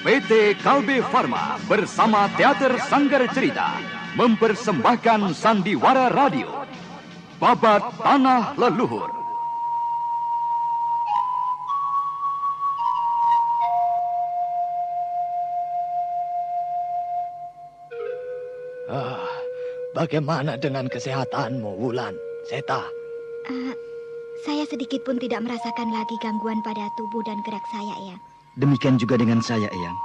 PT Kalbe Farma bersama Teater Sanggar Cerita mempersembahkan Sandiwara Radio, Babat Tanah Leluhur. Bagaimana dengan kesehatanmu, Wulan, Seta? Saya sedikit pun tidak merasakan lagi gangguan pada tubuh dan gerak saya, Eyang. Demikian juga dengan saya, Eyang.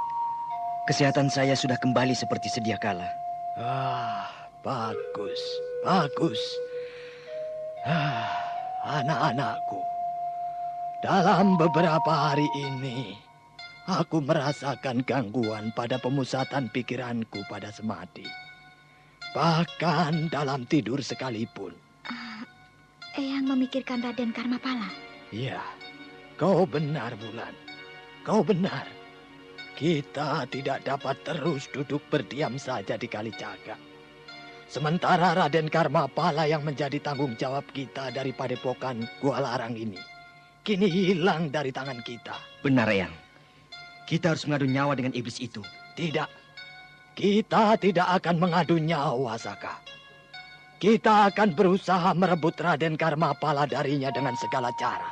Kesehatan saya sudah kembali seperti sedia kala. Bagus, bagus. Anak-anakku, dalam beberapa hari ini, aku merasakan gangguan pada pemusatan pikiranku pada semadi. Bahkan dalam tidur sekalipun. Eyang memikirkan Raden Karmapala? Iya, kau benar, Wulan. Kau benar. Kita tidak dapat terus duduk berdiam saja di Kalijaga. Sementara Raden Karmapala yang menjadi tanggung jawab kita dari padepokan Gua Larang ini, kini hilang dari tangan kita. Benar, Eyang. Kita harus mengadu nyawa dengan iblis itu. Tidak. Kita tidak akan mengadu nyawa, Saka. Kita akan berusaha merebut Raden Karmapala darinya dengan segala cara.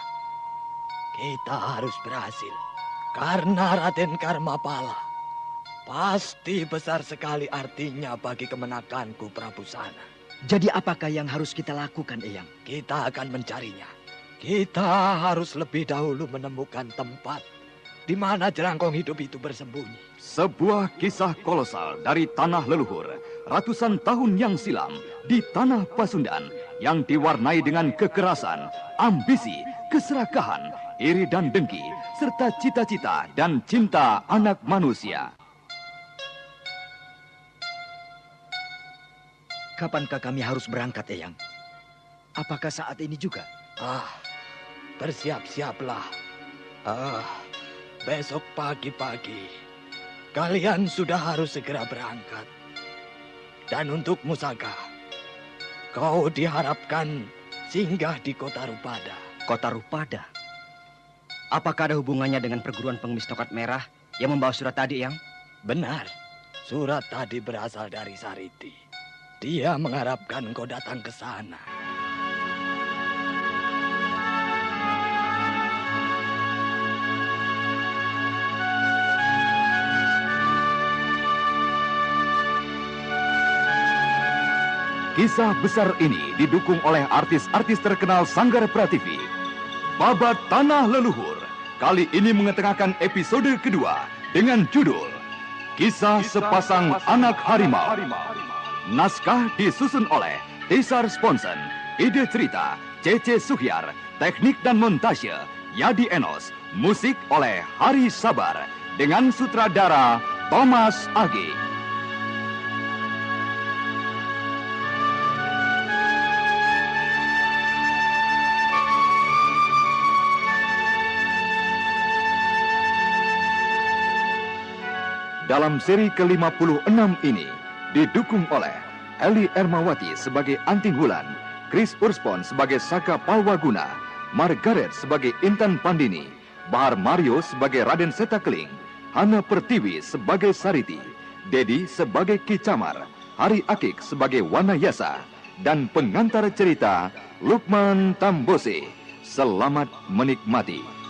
Kita harus berhasil. Karena Raden Karmapala pasti besar sekali artinya bagi kemenakanku, Prabu Sana. Jadi apakah yang harus kita lakukan, Eyang? Kita akan mencarinya. Kita harus lebih dahulu menemukan tempat di mana jelangkung hidup itu bersembunyi. Sebuah kisah kolosal dari tanah leluhur ratusan tahun yang silam di tanah Pasundan yang diwarnai dengan kekerasan, ambisi, keserakahan, iri dan dengki, serta cita-cita dan cinta anak manusia. Kapankah kami harus berangkat, Eyang? Apakah saat ini juga? Bersiap-siaplah. Besok pagi-pagi kalian sudah harus segera berangkat. Dan untuk Musaka, kau diharapkan singgah di Kota Rupada. Kota Rupada? Apakah ada hubungannya dengan perguruan pengemis tongkat merah yang membawa surat tadi, Eyang? Benar. Surat tadi berasal dari Sariti. Dia mengharapkan kau datang ke sana. Kisah besar ini didukung oleh artis-artis terkenal Sanggar Prativi. Babat Tanah Leluhur kali ini mengetengahkan episode kedua dengan judul Kisah Sepasang Anak Harimau. Naskah disusun oleh Tisar Sponsen, ide cerita C.C. Suhyar, teknik dan montase Yadi Enos, musik oleh Hari Sabar dengan sutradara Thomas Age. Dalam seri ke-56 ini didukung oleh Eli Ermawati sebagai Anting Wulan, Chris Urspon sebagai Saka Palwaguna, Margaret sebagai Intan Pandini, Bahar Mario sebagai Raden Setakeling, Hana Pertiwi sebagai Sariti, Dedi sebagai Ki Camar, Hari Akik sebagai Wanayasa, dan pengantar cerita Lukman Tambose. Selamat menikmati.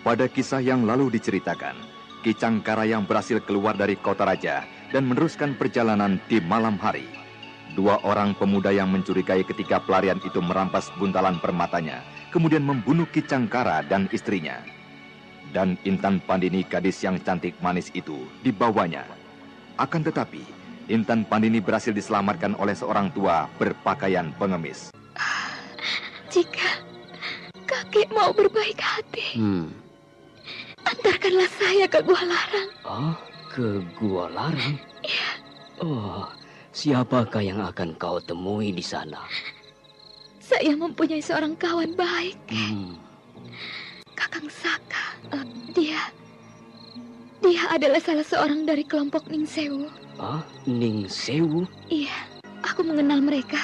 Pada kisah yang lalu diceritakan, Ki Cangkara yang berhasil keluar dari kota raja dan meneruskan perjalanan di malam hari. Dua orang pemuda yang mencurigai ketika pelarian itu merampas buntalan permatanya, kemudian membunuh Ki Cangkara dan istrinya. Dan Intan Pandini, gadis yang cantik manis itu, dibawanya. Akan tetapi, Intan Pandini berhasil diselamatkan oleh seorang tua berpakaian pengemis. Jika kakek mau berbaik hati, antarkanlah saya ke Gua Larang. Ke Gua Larang? Iya. Siapakah yang akan kau temui di sana? Saya mempunyai seorang kawan baik. Kakang Saka. Dia adalah salah seorang dari kelompok Ning Sewu. Ning Sewu? Iya, aku mengenal mereka.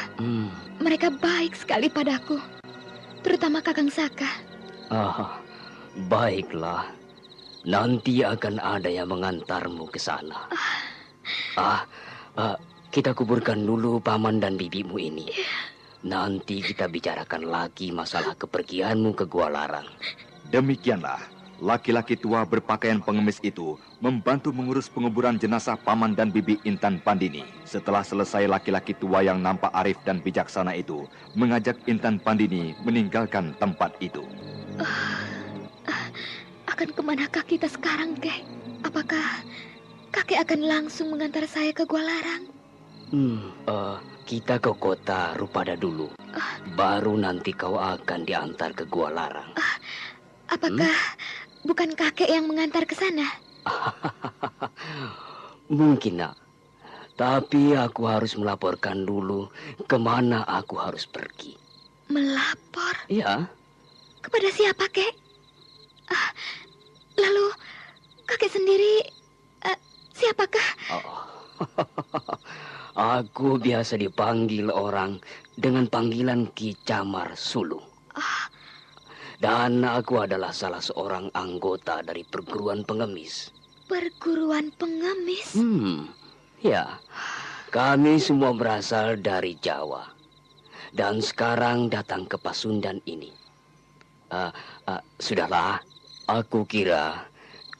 mereka baik sekali padaku. Terutama Kakang Saka. Ah, baiklah. Nanti akan ada yang mengantarmu ke sana. Kita kuburkan dulu paman dan bibimu ini. Nanti kita bicarakan lagi masalah kepergianmu ke Gua Larang. Demikianlah, laki-laki tua berpakaian pengemis itu membantu mengurus penguburan jenazah paman dan bibi Intan Pandini. Setelah selesai, laki-laki tua yang nampak arif dan bijaksana itu mengajak Intan Pandini meninggalkan tempat itu. Akan kemanakah kita sekarang, Kek? Apakah kakek akan langsung mengantar saya ke Gua Larang? Kita ke kota Rupada dulu. Baru nanti kau akan diantar ke Gua Larang. Apakah bukan kakek yang mengantar ke sana? Mungkin, nak. Tapi aku harus melaporkan dulu kemana aku harus pergi. Melapor? Ya. Kepada siapa, Kek? Lalu kakek sendiri siapakah? Aku biasa dipanggil orang dengan panggilan Ki Camar Sulung. Dan aku adalah salah seorang anggota dari perguruan pengemis. Perguruan pengemis? Ya. Kami semua berasal dari Jawa. Dan sekarang datang ke Pasundan ini. Sudahlah, aku kira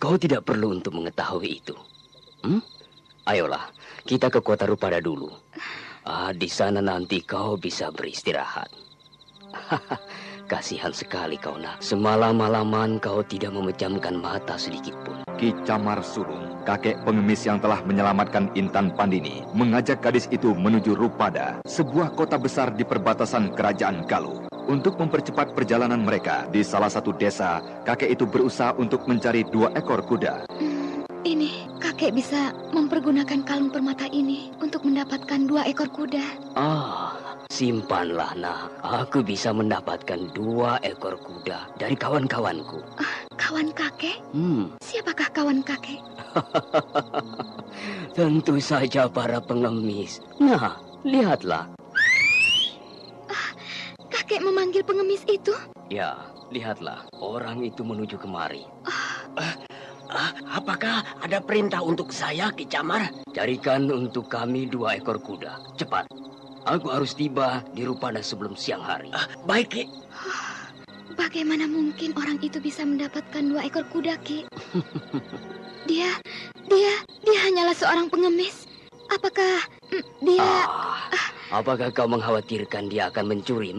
kau tidak perlu untuk mengetahui itu. Ayolah, kita ke kota Rupada dulu. Di sana nanti kau bisa beristirahat. Kasihan sekali kau, nak. Semalam-malaman kau tidak memejamkan mata sedikit pun. Ki Camar Sulung, kakek pengemis yang telah menyelamatkan Intan Pandini, mengajak gadis itu menuju Rupada, sebuah kota besar di perbatasan kerajaan Galuh. Untuk mempercepat perjalanan mereka, di salah satu desa, kakek itu berusaha untuk mencari 2 ekor kuda. Ini kakek bisa mempergunakan kalung permata ini untuk mendapatkan 2 ekor kuda. Simpanlah, nak. Aku bisa mendapatkan 2 ekor kuda dari kawan-kawanku. Kawan kakek? Siapakah kawan kakek? Tentu saja para pengemis. Nah, lihatlah. Kakek memanggil pengemis itu? Ya, lihatlah. Orang itu menuju kemari. Apakah ada perintah untuk saya, Ki Camar? Carikan untuk kami 2 ekor kuda. Cepat. Aku harus tiba di Rupada sebelum siang hari. Baik, Ki. Bagaimana mungkin orang itu bisa mendapatkan 2 ekor kuda, Ki? Dia hanyalah seorang pengemis. Apakah dia... Apakah kau mengkhawatirkan dia akan mencuri?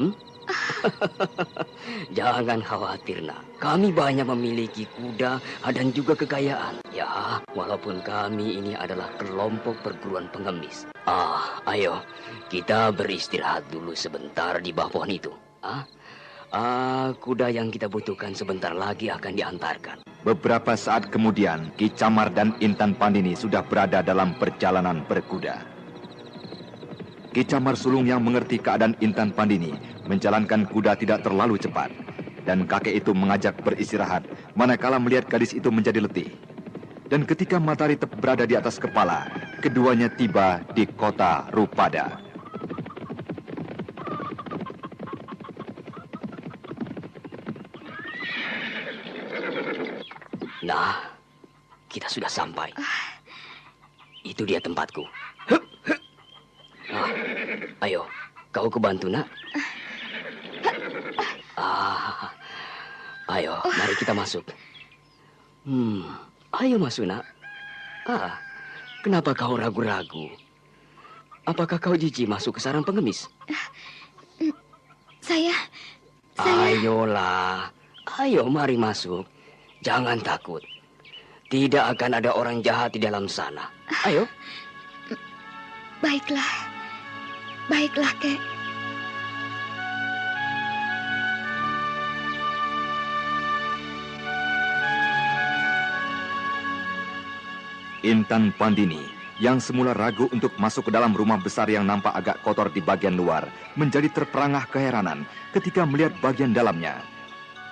Jangan khawatir, nak. Kami banyak memiliki kuda dan juga kekayaan. Ya, walaupun kami ini adalah kelompok perguruan pengemis. Ayo, kita beristirahat dulu sebentar di bawah pohon itu. Kuda yang kita butuhkan sebentar lagi akan diantarkan. Beberapa saat kemudian, Ki Camar dan Intan Pandini sudah berada dalam perjalanan berkuda. Ki Camar Sulung yang mengerti keadaan Intan Pandini menjalankan kuda tidak terlalu cepat. Dan kakek itu mengajak beristirahat manakala melihat gadis itu menjadi letih. Dan ketika matahari tepat berada di atas kepala, keduanya tiba di kota Rupada. Nah, kita sudah sampai. Itu dia tempatku. Ayo, kau kebantu, nak. Ayo, mari kita masuk. Ayo masuk, nak. Kenapa kau ragu-ragu? Apakah kau jijik masuk ke sarang pengemis? Saya... Ayolah. Ayo, mari masuk. Jangan takut. Tidak akan ada orang jahat di dalam sana. Ayo. Baiklah. Baiklah, Kek. Intan Pandini, yang semula ragu untuk masuk ke dalam rumah besar yang nampak agak kotor di bagian luar, menjadi terperangah keheranan ketika melihat bagian dalamnya.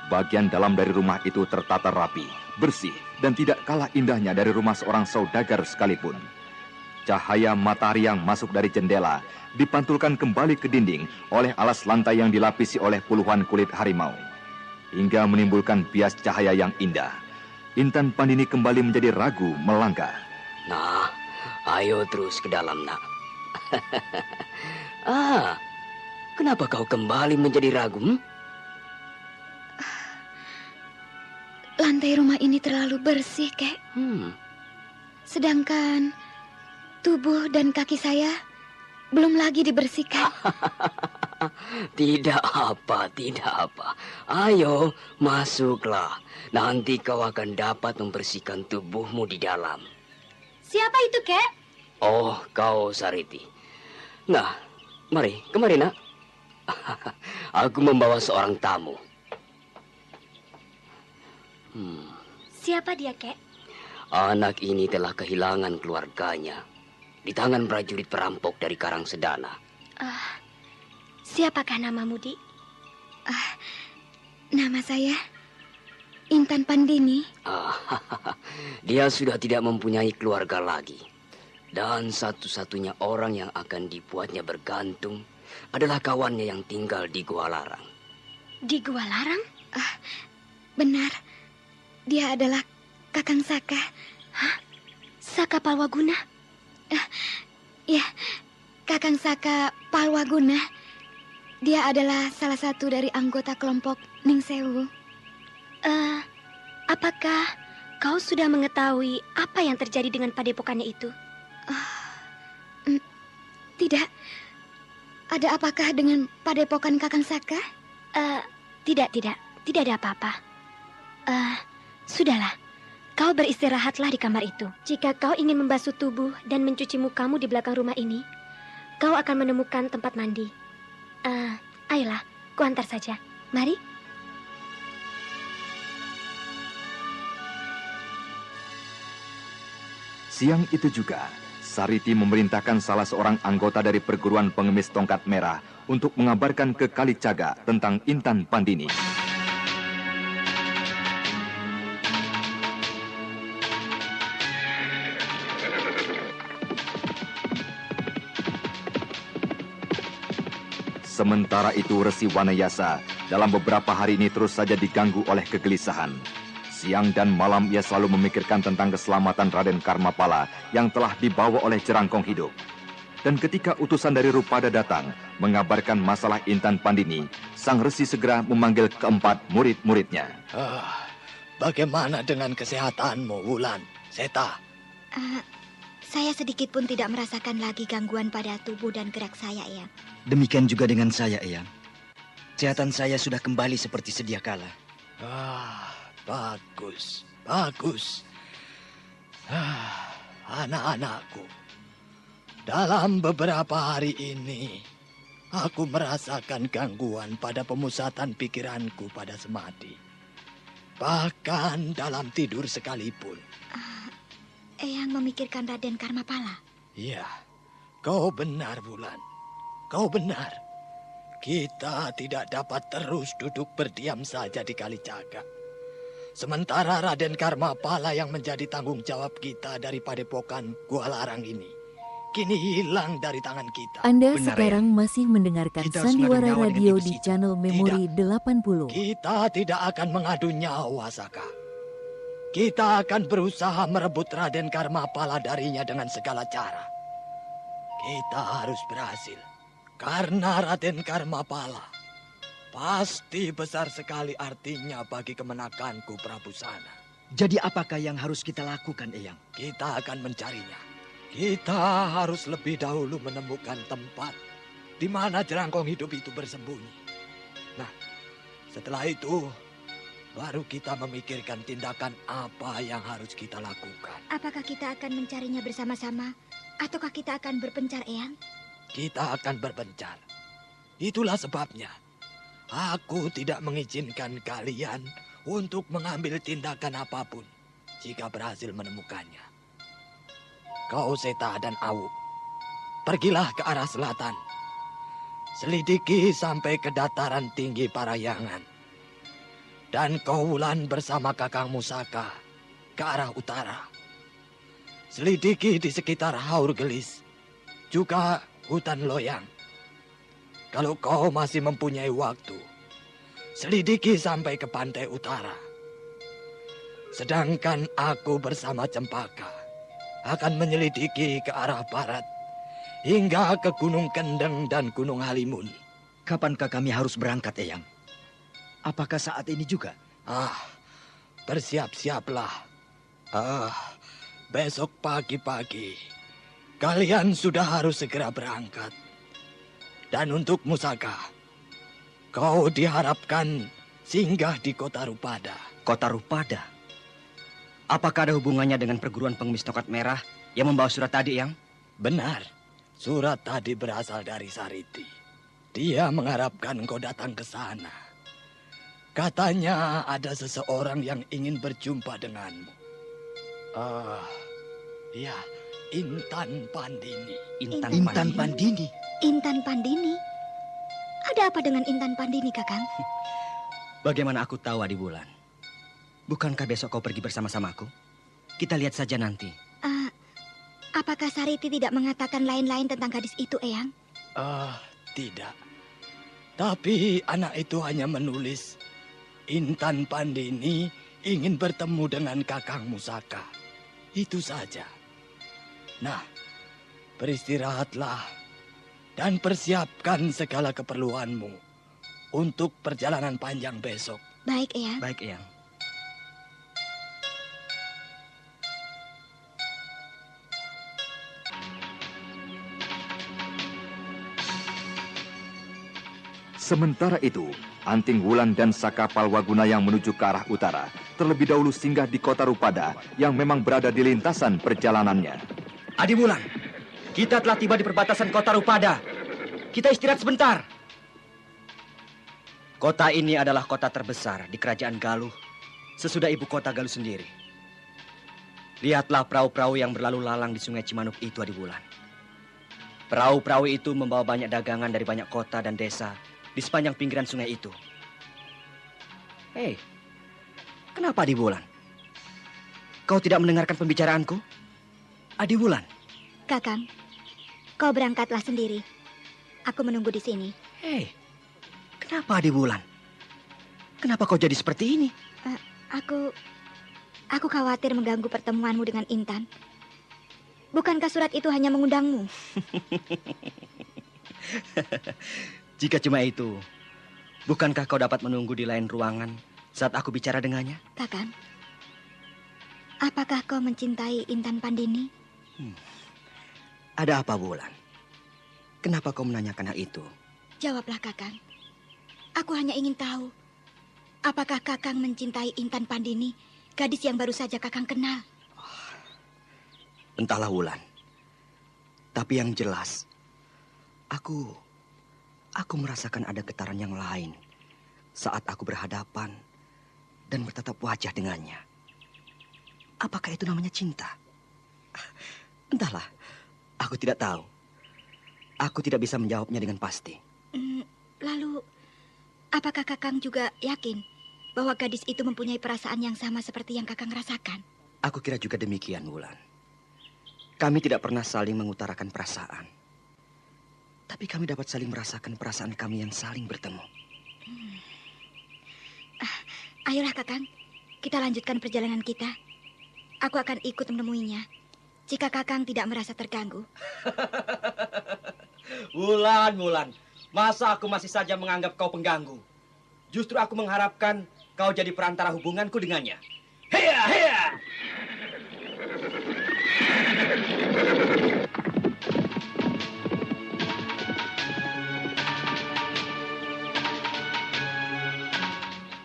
Bagian dalam dari rumah itu tertata rapi, bersih, dan tidak kalah indahnya dari rumah seorang saudagar sekalipun. Cahaya matahari yang masuk dari jendela dipantulkan kembali ke dinding oleh alas lantai yang dilapisi oleh puluhan kulit harimau. Hingga menimbulkan bias cahaya yang indah. Intan Pandini kembali menjadi ragu melangkah. Nah, ayo terus ke dalam, nak. Kenapa kau kembali menjadi ragu? Lantai rumah ini terlalu bersih, Kek. Sedangkan tubuh dan kaki saya belum lagi dibersihkan. Tidak apa. Ayo, masuklah. Nanti kau akan dapat membersihkan tubuhmu di dalam. Siapa itu, Kek? Oh, kau Sariti. Nah, mari, kemari, nak. Aku membawa seorang tamu. Siapa dia, Kek? Anak ini telah kehilangan keluarganya di tangan prajurit perampok dari Karangsedana. Siapakah namamu, Dik? Nama saya Intan Pandini. Dia sudah tidak mempunyai keluarga lagi. Dan satu-satunya orang yang akan dibuatnya bergantung adalah kawannya yang tinggal di Gua Larang. Di Gua Larang? Benar. Dia adalah Kakang Saka. Saka Palwaguna? Ya, Kakang Saka Palwaguna. Dia adalah salah satu dari anggota kelompok Ningsewu. Apakah kau sudah mengetahui apa yang terjadi dengan padepokannya itu? Tidak. Ada apakah dengan padepokan Kakang Saka? Tidak ada apa-apa. Sudahlah, kau beristirahatlah di kamar itu. Jika kau ingin membasuh tubuh dan mencuci mukamu di belakang rumah ini, kau akan menemukan tempat mandi. Ayolah, kuantar saja. Mari. Siang itu juga, Sariti memerintahkan salah seorang anggota dari perguruan pengemis tongkat merah untuk mengabarkan ke Kalijaga tentang Intan Pandini. Sementara itu Resi Wanayasa dalam beberapa hari ini terus saja diganggu oleh kegelisahan. Siang dan malam ia selalu memikirkan tentang keselamatan Raden Karmapala yang telah dibawa oleh Jerangkong hidup. Dan ketika utusan dari Rupada datang mengabarkan masalah Intan Pandini, sang resi segera memanggil keempat murid-muridnya. Bagaimana dengan kesehatanmu, Wulan, Seta? Saya sedikit pun tidak merasakan lagi gangguan pada tubuh dan gerak saya, Eyang. Demikian juga dengan saya, Eyang. Kesehatan saya sudah kembali seperti sedia kala. Bagus. Anak-anakku, dalam beberapa hari ini, aku merasakan gangguan pada pemusatan pikiranku pada semadi. Bahkan dalam tidur sekalipun. Eyang memikirkan Raden Karmapala. Iya, kau benar, Wulan. Kau benar. Kita tidak dapat terus duduk berdiam saja di Kalijaga. Sementara Raden Karmapala yang menjadi tanggung jawab kita dari padepokan Gua Larang ini, kini hilang dari tangan kita. Anda Benar, sekarang masih mendengarkan Kita harus Sandiwara mengadu nyawa dengan Radio iblis di itu. channel Memori 80. Kita tidak akan mengadu nyawa, Saka. Kita akan berusaha merebut Raden Karmapala darinya dengan segala cara. Kita harus berhasil. Karena Raden Karmapala pasti besar sekali artinya bagi kemenakanku, Prabu Sana. Jadi apakah yang harus kita lakukan, Eyang? Kita akan mencarinya. Kita harus lebih dahulu menemukan tempat di mana Jerangkong hidup itu bersembunyi. Nah, setelah itu baru kita memikirkan tindakan apa yang harus kita lakukan. Apakah kita akan mencarinya bersama-sama ataukah kita akan berpencar, Eyang? Kita akan berpencar. Itulah sebabnya aku tidak mengizinkan kalian untuk mengambil tindakan apapun jika berhasil menemukannya. Kau Seta dan Awu, pergilah ke arah selatan. Selidiki sampai ke dataran tinggi Parayangan. Dan kau Wulan bersama Kakang Musaka ke arah utara. Selidiki di sekitar Haur Gelis. Juga hutan Loyang. Kalau kau masih mempunyai waktu, selidiki sampai ke pantai utara. Sedangkan aku bersama Cempaka akan menyelidiki ke arah barat hingga ke Gunung Kendeng dan Gunung Halimun. Kapankah kami harus berangkat, Eyang? Apakah saat ini juga? Bersiap-siaplah. Besok pagi-pagi kalian sudah harus segera berangkat. Dan untuk Musaka, kau diharapkan singgah di Kota Rupada. Kota Rupada? Apakah ada hubungannya dengan perguruan pengemis tongkat merah yang membawa surat tadi, Yang? Benar, surat tadi berasal dari Sariti. Dia mengharapkan kau datang ke sana. Katanya ada seseorang yang ingin berjumpa denganmu. Ya, Intan Pandini. Intan Pandini? Intan Pandini? Ada apa dengan Intan Pandini, Kakang? Bagaimana aku tahu, Adi Bulan? Bukankah besok kau pergi bersama-samaku? Kita lihat saja nanti. Apakah Sariti tidak mengatakan lain-lain tentang gadis itu, Eyang? Tidak. Tapi anak itu hanya menulis Intan Pandini ingin bertemu dengan Kakang Musaka. Itu saja. Nah, beristirahatlah dan persiapkan segala keperluanmu untuk perjalanan panjang besok. Baik, Eyang. Baik, Eyang. Sementara itu, Anting Wulan dan Saka Palwaguna yang menuju ke arah utara terlebih dahulu singgah di Kota Rupada yang memang berada di lintasan perjalanannya. Adi Bulan, kita telah tiba di perbatasan Kota Rupada. Kita istirahat sebentar. Kota ini adalah kota terbesar di kerajaan Galuh sesudah ibu kota Galuh sendiri. Lihatlah perahu-perahu yang berlalu lalang di Sungai Cimanuk itu, Adi Bulan. Perahu-perahu itu membawa banyak dagangan dari banyak kota dan desa di sepanjang pinggiran sungai itu. Hei, kenapa Adi Bulan? Kau tidak mendengarkan pembicaraanku? Adi Bulan. Kakang, kau berangkatlah sendiri. Aku menunggu di sini. Hei, kenapa Adi Bulan? Kenapa kau jadi seperti ini? Aku khawatir mengganggu pertemuanmu dengan Intan. Bukankah surat itu hanya mengundangmu? Jika cuma itu, bukankah kau dapat menunggu di lain ruangan saat aku bicara dengannya? Kakang, apakah kau mencintai Intan Pandini? Ada apa, Bulan? Kenapa kau menanyakan hal itu? Jawablah, Kakang. Aku hanya ingin tahu, apakah Kakang mencintai Intan Pandini, gadis yang baru saja Kakang kenal? Entahlah, Wulan. Tapi yang jelas, aku merasakan ada getaran yang lain saat aku berhadapan dan bertatap wajah dengannya. Apakah itu namanya cinta? Entahlah, aku tidak tahu. Aku tidak bisa menjawabnya dengan pasti. Lalu, apakah Kakang juga yakin bahwa gadis itu mempunyai perasaan yang sama seperti yang Kakang rasakan? Aku kira juga demikian, Wulan. Kami tidak pernah saling mengutarakan perasaan. Tapi kami dapat saling merasakan perasaan kami yang saling bertemu. Ayolah, Kakang. Kita lanjutkan perjalanan kita. Aku akan ikut menemuinya jika Kakang tidak merasa terganggu. Wulan. Masa aku masih saja menganggap kau pengganggu? Justru aku mengharapkan kau jadi perantara hubunganku dengannya. Heya!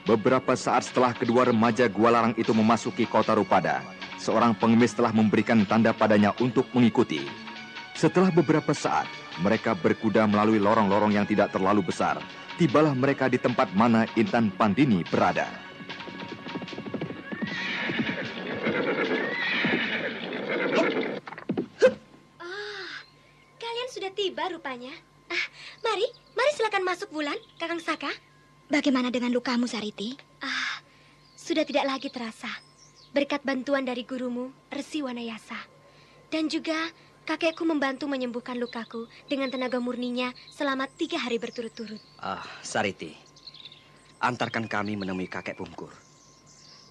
Beberapa saat setelah kedua remaja Gua Larang itu memasuki Kota Rupada, seorang pengemis telah memberikan tanda padanya untuk mengikuti. Setelah beberapa saat, mereka berkuda melalui lorong-lorong yang tidak terlalu besar. Tibalah mereka di tempat mana Intan Pandini berada. Kalian sudah tiba rupanya. Mari silakan masuk, Wulan, Kakang Saka. Bagaimana dengan lukamu, Sariti? Sudah tidak lagi terasa. Berkat bantuan dari gurumu, Resi Wanayasa. Dan juga kakekku membantu menyembuhkan lukaku dengan tenaga murninya selama 3 hari berturut-turut. Sariti, antarkan kami menemui kakek Pungkur.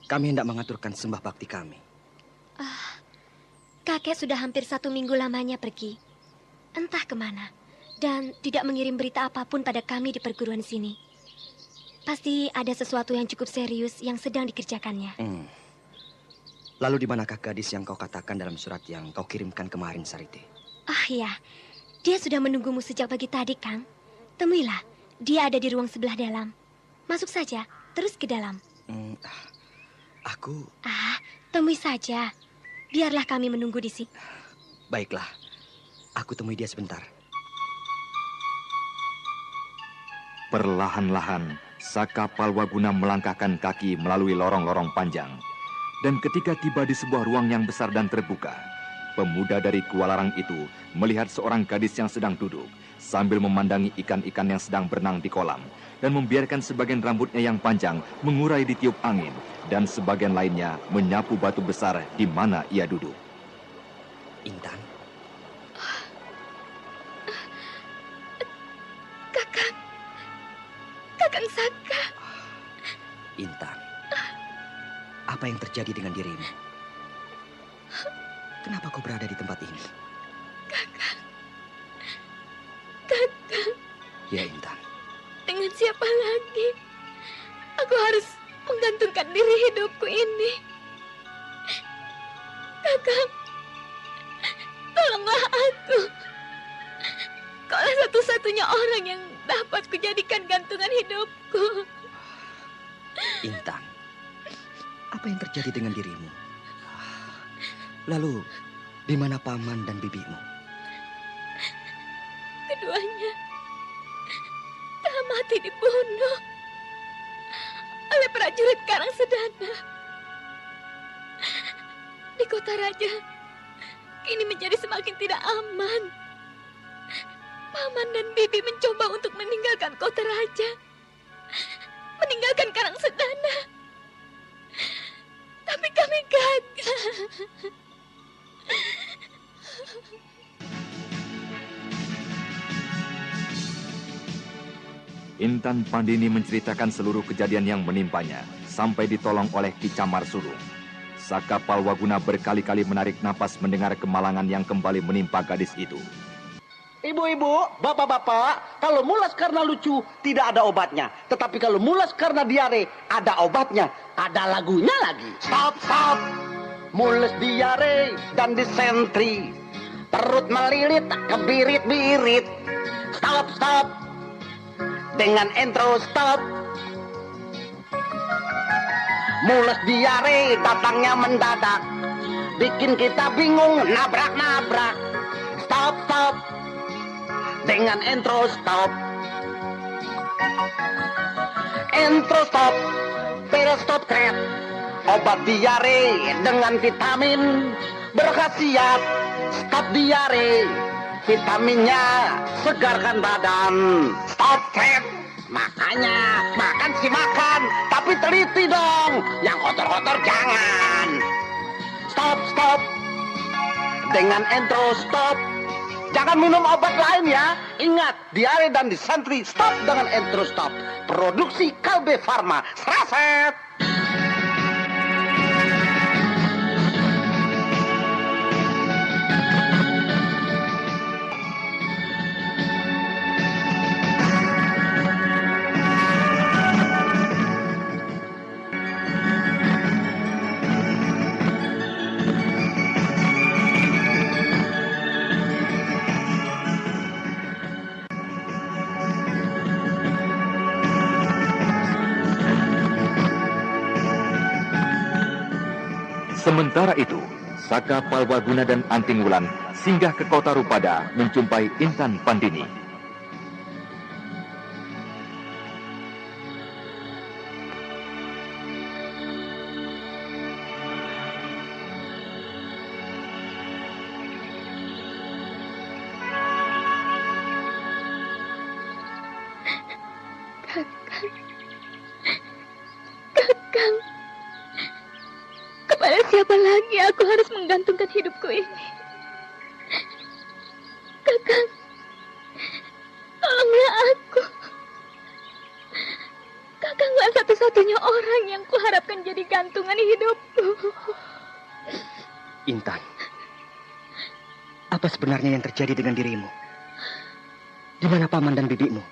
Kami hendak mengaturkan sembah bakti kami. Kakek sudah hampir 1 minggu lamanya pergi. Entah kemana. Dan tidak mengirim berita apapun pada kami di perguruan sini. Pasti ada sesuatu yang cukup serius yang sedang dikerjakannya. Lalu di manakah gadis yang kau katakan dalam surat yang kau kirimkan kemarin, Sariti? Ya, dia sudah menunggumu sejak pagi tadi, Kang. Temuilah, dia ada di ruang sebelah dalam. Masuk saja, terus ke dalam. Aku... temui saja. Biarlah kami menunggu di sini. Baiklah, aku temui dia sebentar. Perlahan-lahan, Saka Palwaguna melangkahkan kaki melalui lorong-lorong panjang. Dan ketika tiba di sebuah ruang yang besar dan terbuka, pemuda dari Kualarang itu melihat seorang gadis yang sedang duduk sambil memandangi ikan-ikan yang sedang berenang di kolam dan membiarkan sebagian rambutnya yang panjang mengurai di tiup angin dan sebagian lainnya menyapu batu besar di mana ia duduk. Intan. Kakang Saka. Intan. Apa yang terjadi dengan dirimu? Kenapa kau berada di tempat ini? Kakang. Ya, Intan. Dengan siapa lagi? Aku harus menggantungkan diri hidupku ini. Kakang, tolonglah aku. Kaulah satu-satunya orang yang dapat kujadikan gantungan hidupku. Intan. Apa yang terjadi dengan dirimu? Lalu, di mana paman dan bibimu? Keduanya telah mati dibunuh oleh prajurit Karangsedana. Di kota raja kini menjadi semakin tidak aman. Paman dan bibi mencoba untuk meninggalkan kota raja, meninggalkan Karangsedana. Tapi kami gagal. Intan Pandini menceritakan seluruh kejadian yang menimpanya sampai ditolong oleh Ki Camar Surung. Saka Palwaguna berkali-kali menarik napas mendengar kemalangan yang kembali menimpa gadis itu. Ibu-ibu, bapak-bapak, kalau mulas karena lucu tidak ada obatnya. Tetapi kalau mulas karena diare ada obatnya. Ada lagunya lagi. Stop, stop. Mules diare dan disentri. Perut melilit, kebirit-birit. Stop, stop. Dengan intro stop. Mules diare datangnya mendadak. Bikin kita bingung, nabrak-nabrak. Stop, stop. Dengan intro stop. Intro stop. Pil stop kret. Obat diare dengan vitamin berkhasiat stop diare. Vitaminnya segarkan badan. Stop kret. Makanya makan sih makan, tapi teliti dong. Yang kotor-kotor jangan. Stop, stop. Dengan intro stop. Jangan minum obat lain ya. Ingat, diare dan disentri stop dengan intro stop. Produksi Kalbe Farma. Seraset. Sementara itu, Saka Palwaguna dan Anting Wulan singgah ke kota Rupada menjumpai Intan Pandini. Kakang, kepada siapa lagi aku harus menggantungkan hidupku ini? Kakang. Tolonglah aku. Kakanglah satu-satunya orang yang kuharapkan jadi gantungan hidupku. Intan, apa sebenarnya yang terjadi dengan dirimu? Di mana paman dan bibimu?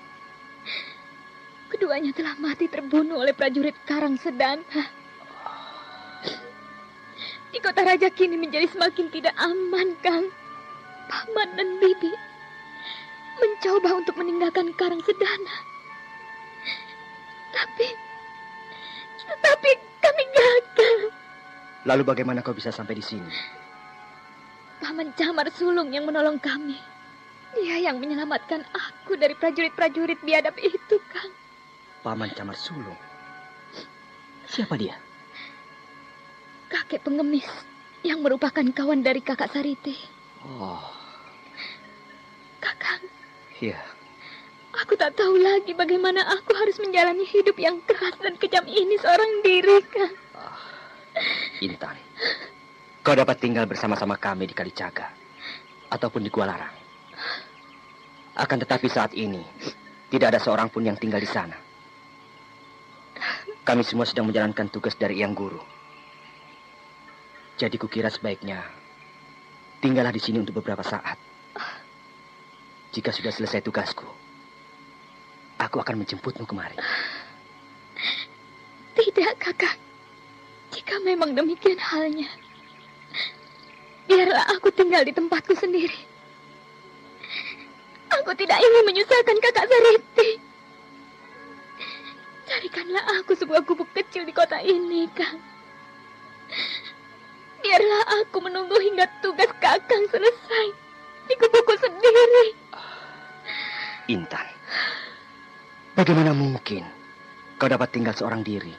Keduanya telah mati terbunuh oleh prajurit Karang Sedana. Di kota raja kini menjadi semakin tidak aman, Kang. Paman dan bibi mencoba untuk meninggalkan Karang Sedana. Tapi kami gagal. Lalu bagaimana kau bisa sampai di sini? Paman Camar Sulung yang menolong kami. Dia yang menyelamatkan aku dari prajurit-prajurit biadab itu, Kang. Paman Camar Sulung? Siapa dia? Kakek pengemis yang merupakan kawan dari kakak Sariti. Oh. Kakang. Iya. Aku tak tahu lagi bagaimana aku harus menjalani hidup yang keras dan kejam ini seorang diri, Kang. Intan, kau dapat tinggal bersama-sama kami di Kalijaga ataupun di Gua Larang. Akan tetapi saat ini tidak ada seorang pun yang tinggal di sana. Kami semua sedang menjalankan tugas dari Yang Guru. Jadi kukira sebaiknya tinggallah di sini untuk beberapa saat. Jika sudah selesai tugasku, aku akan menjemputmu kemari. Tidak, Kakak. Jika memang demikian halnya, biarlah aku tinggal di tempatku sendiri. Aku tidak ingin menyusahkan kakak Sariti. Carikanlah aku sebuah gubuk kecil di kota ini, Kang. Biarlah aku menunggu hingga tugas Kakang selesai di gubukku sendiri. Intan, bagaimana mungkin kau dapat tinggal seorang diri?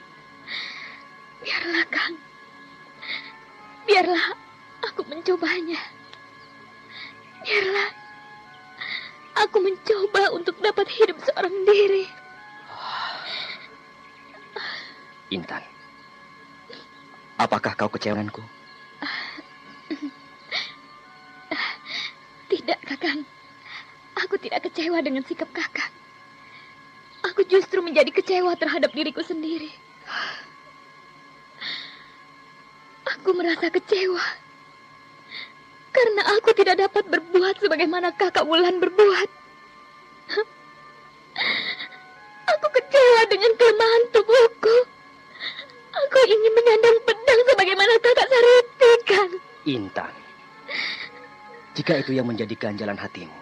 Biarlah, Kang. Biarlah aku mencobanya. Biarlah aku mencoba untuk dapat hidup seorang diri. Intan, apakah kau kecewaanku? Tidak, Kakang. Aku tidak kecewa dengan sikap Kakang. Aku justru menjadi kecewa terhadap diriku sendiri. Aku merasa kecewa karena aku tidak dapat berbuat sebagaimana Kakak Wulan berbuat. Aku kecewa dengan kelemahan tubuhku. Aku ingin menyandang pedang sebagaimana Kakak Sariti, Kang. Intan, jika itu yang menjadi ganjalan hatimu,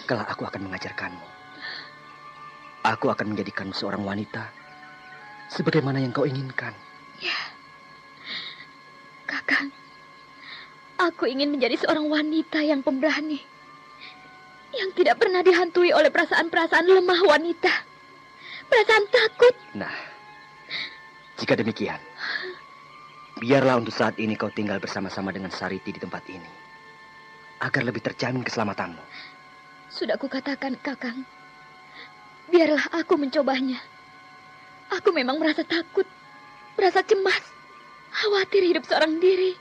kelak aku akan mengajarkanmu. Aku akan menjadikanmu seorang wanita sebagaimana yang kau inginkan. Ya, Kakang, aku ingin menjadi seorang wanita yang pemberani, yang tidak pernah dihantui oleh perasaan-perasaan lemah wanita, perasaan takut. Nah, jika demikian, biarlah untuk saat ini kau tinggal bersama-sama dengan Sariti di tempat ini, agar lebih terjamin keselamatanmu. Sudah kukatakan, Kakang, biarlah aku mencobanya. Aku memang merasa takut, merasa cemas, khawatir hidup seorang diri.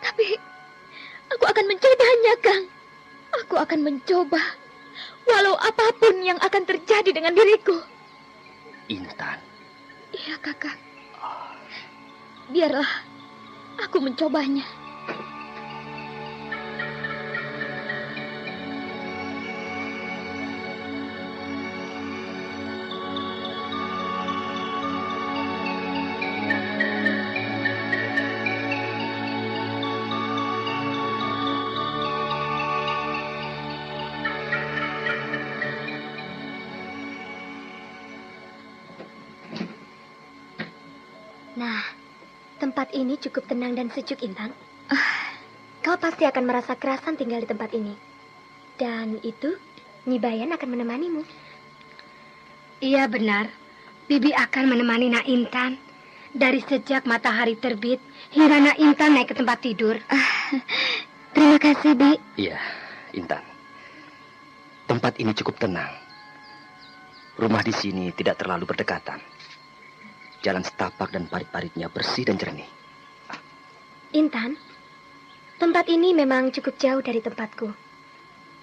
Tapi aku akan mencobanya, Kang. Aku akan mencoba, walau apapun yang akan terjadi dengan diriku. Intan. Iya, Kakak. Biarlah aku mencobanya. Nah, tempat ini cukup tenang dan sejuk, Intan. Kau pasti akan merasa kerasan tinggal di tempat ini. Dan itu, Nyi Bayan akan menemanimu. Iya benar, Bibi akan menemani Nak Intan. Dari sejak matahari terbit hingga Nak Intan naik ke tempat tidur. Terima kasih, Bi. Iya, Intan. Tempat ini cukup tenang. Rumah di sini tidak terlalu berdekatan. Jalan setapak dan parit-paritnya bersih dan jernih. Intan, Tempat ini memang cukup jauh dari tempatku.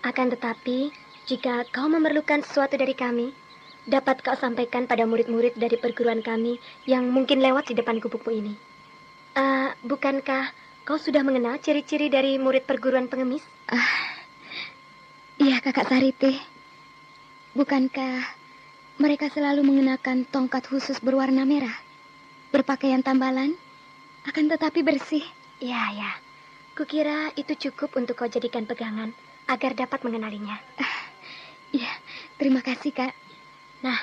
Akan tetapi, jika kau memerlukan sesuatu dari kami, dapat kau sampaikan pada murid-murid dari perguruan kami yang mungkin lewat di depan gubukmu ini. Bukankah kau sudah mengenal ciri-ciri dari murid perguruan pengemis? Iya, Kakak Sariti. Bukankah mereka selalu mengenakan tongkat khusus berwarna merah, berpakaian tambalan, akan tetapi bersih? Ya. Kukira itu cukup untuk kau jadikan pegangan agar dapat mengenalinya. Iya, terima kasih, Kak. Nah,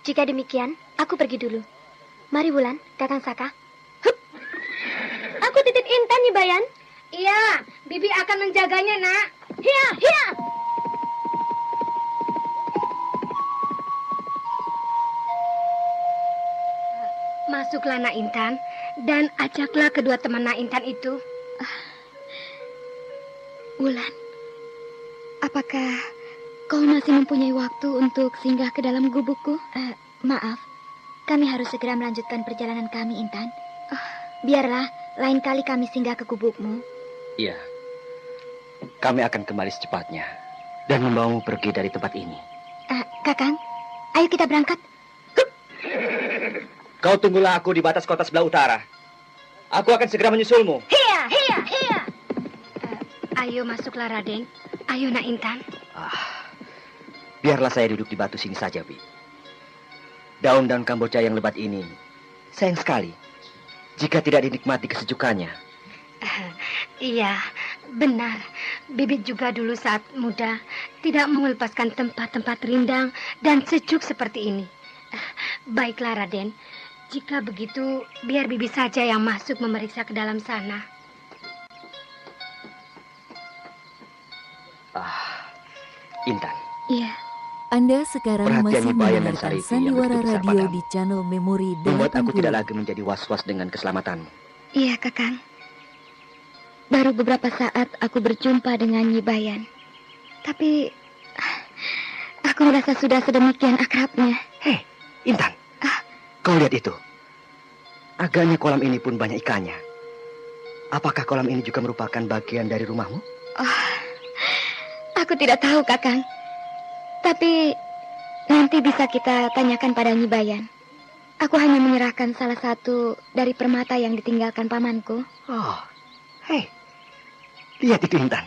jika demikian, aku pergi dulu. Mari Wulan, Kakang Saka. Hup. Aku titip Intan, Nyi Bayan. Iya, Bibi akan menjaganya, Nak. Hiya. Masuklah, Nak Intan, dan ajaklah kedua teman Nak Intan itu. Wulan, apakah kau masih mempunyai waktu untuk singgah ke dalam gubukku? Maaf, kami harus segera melanjutkan perjalanan kami, Intan. Biarlah, lain kali kami singgah ke gubukmu. Iya. Kami akan kembali secepatnya dan membawamu pergi dari tempat ini. Kakang, ayo kita berangkat. Kau tunggulah aku di batas kota sebelah utara. Aku akan segera menyusulmu. Hiya. Ayo masuklah, Raden. Ayo, Nak Intan. Biarlah saya duduk di batu sini saja, Bi. Daun-daun kamboja yang lebat ini sayang sekali jika tidak dinikmati kesejukannya. Iya, benar. Bibi juga dulu saat muda tidak mau melepaskan tempat-tempat rindang dan sejuk seperti ini. Baiklah, Raden. Jika begitu, biar Bibi saja yang masuk memeriksa ke dalam sana. Intan. Iya. Anda sekarang Perhatian masih Bayan dan mendengarkan Sariti yang Sandiwara begitu besar Radio padamu di channel Memori 80. Membuat aku tidak lagi menjadi was-was dengan keselamatanmu. Iya, Kakang. Baru beberapa saat aku berjumpa dengan Nyi Bayan. Tapi aku merasa sudah sedemikian akrabnya. Hei, Intan. Kau lihat itu. Agaknya kolam ini pun banyak ikannya. Apakah kolam ini juga merupakan bagian dari rumahmu? Aku tidak tahu, Kakang. Tapi nanti bisa kita tanyakan pada Nyi Bayan. Aku hanya menyerahkan salah satu dari permata yang ditinggalkan pamanku. Hei, lihat itu, Intan.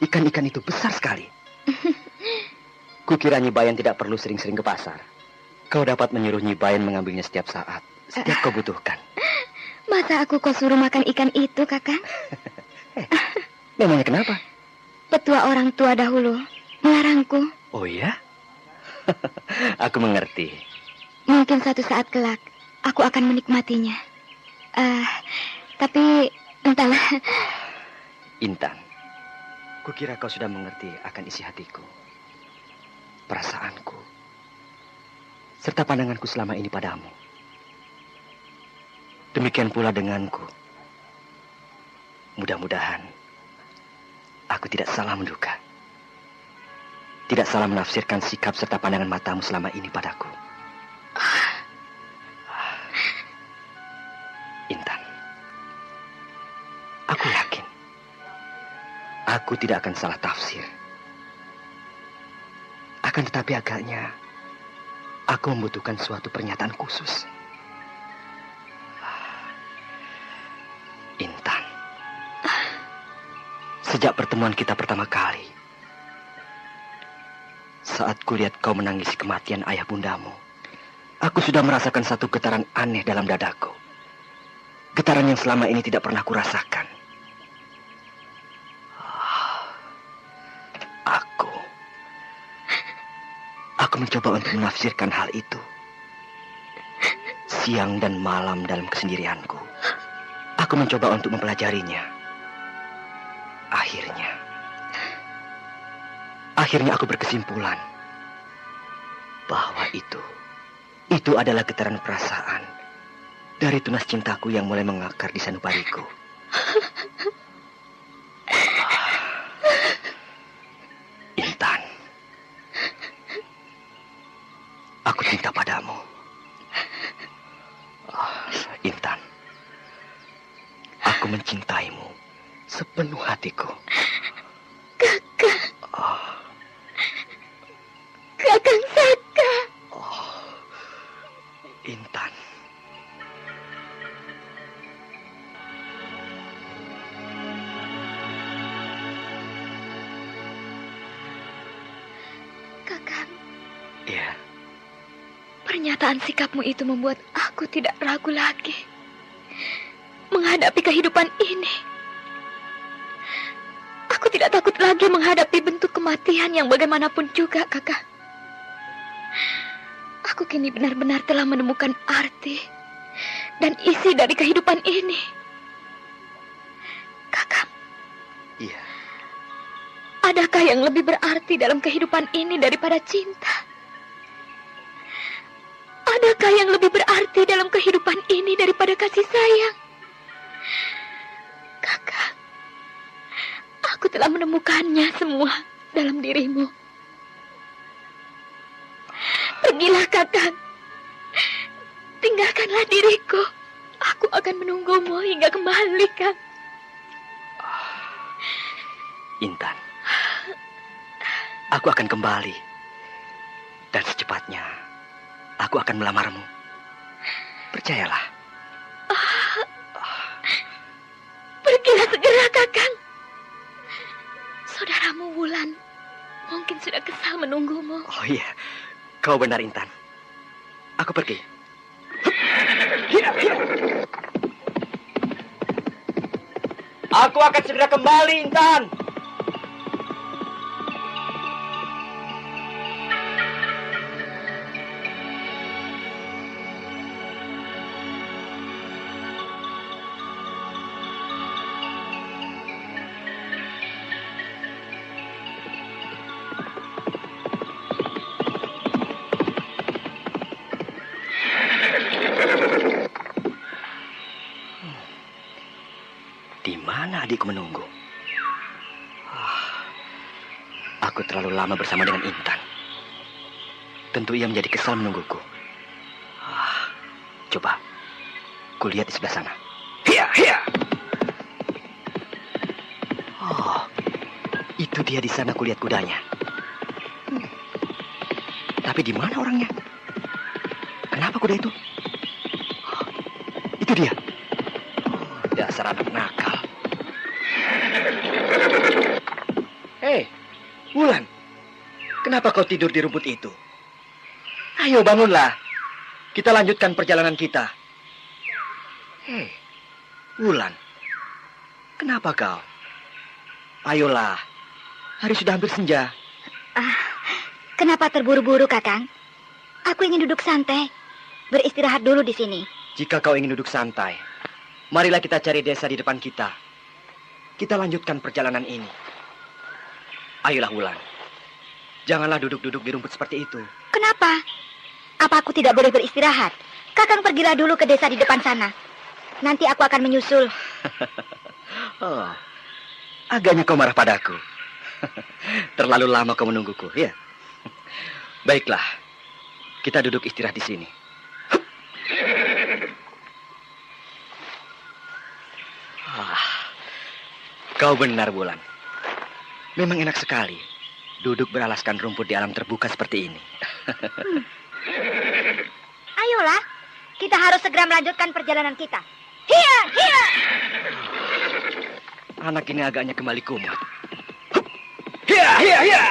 Ikan-ikan itu besar sekali. Kukira Nyi Bayan tidak perlu sering-sering ke pasar. Kau dapat menyuruh Nyi Bayan mengambilnya setiap saat, setiap kau butuhkan. Masa aku kau suruh makan ikan itu, Kakang? Memangnya kenapa? Petua orang tua dahulu melarangku. Oh ya? Aku mengerti. Mungkin suatu saat kelak aku akan menikmatinya. Tapi entahlah. Intan, kukira kau sudah mengerti akan isi hatiku, perasaanku, serta pandanganku selama ini padamu. Demikian pula denganku. Mudah-mudahan aku tidak salah menduga. Tidak salah menafsirkan sikap serta pandangan matamu selama ini padaku. Intan, aku yakin aku tidak akan salah tafsir. Akan tetapi agaknya aku membutuhkan suatu pernyataan khusus. Intan, sejak pertemuan kita pertama kali, saat kulihat kau menangisi kematian ayah bundamu, aku sudah merasakan satu getaran aneh dalam dadaku. Getaran yang selama ini tidak pernah kurasakan. Aku mencoba untuk menafsirkan hal itu. Siang dan malam dalam kesendirianku, aku mencoba untuk mempelajarinya. Akhirnya aku berkesimpulan bahwa itu adalah getaran perasaan dari tunas cintaku yang mulai mengakar di sanubariku. Intan, aku cinta padamu. Intan, aku mencintaimu sepenuh hatiku. Kakang. Oh, Kakang Saka. oh, Intan. Kakang, Iya, pernyataan sikapmu itu membuat aku tidak ragu lagi menghadapi kehidupan ini. Aku tidak takut lagi menghadapi bentuk kematian yang bagaimanapun juga, Kakang. Aku kini benar-benar telah menemukan arti dan isi dari kehidupan ini. Kakang, iya. adakah yang lebih berarti dalam kehidupan ini daripada cinta? Adakah yang lebih berarti dalam kehidupan ini daripada kasih sayang? Kakang, aku telah menemukannya semua dalam dirimu. Pergilah, Kakang. Tinggalkanlah diriku. Aku akan menunggumu hingga kembali, Kang. Intan, aku akan kembali. Dan secepatnya, aku akan melamarmu. Percayalah. Pergilah segera, Kakang. Saudaramu Wulan mungkin sudah kesal menunggumu. Oh iya, kau benar Intan. Aku pergi. Aku akan segera kembali, Intan. Di mana adikku menunggu? Aku terlalu lama bersama dengan Intan. Tentu ia menjadi kesal menungguku. Coba, kulihat di sebelah sana. Hiya, hiya. Oh, itu dia di sana kulihat kudanya. Tapi di mana orangnya? Kenapa kuda itu? Itu dia. Dasar anak nakal. Hei, Wulan. Kenapa kau tidur di rumput itu? Ayo bangunlah. Kita lanjutkan perjalanan kita. Hei, Wulan. Kenapa kau? Ayolah. Hari sudah hampir senja. Kenapa terburu-buru, Kakang? Aku ingin duduk santai. Beristirahat dulu di sini. Jika kau ingin duduk santai, marilah kita cari desa di depan kita. Kita lanjutkan perjalanan ini. Ayolah, Wulan. Janganlah duduk-duduk di rumput seperti itu. Kenapa? Apa aku tidak boleh beristirahat? Kakang pergilah dulu ke desa di depan sana. Nanti aku akan menyusul. Oh, agaknya kau marah padaku. Terlalu lama kau menungguku, ya? Baiklah, kita duduk istirahat di sini. Kau benar, Wulan. Memang enak sekali duduk beralaskan rumput di alam terbuka seperti ini. Ayolah, kita harus segera melanjutkan perjalanan kita. Hiya, hiya. Anak ini agaknya kembali kumat. Hiya, hiya, hiya.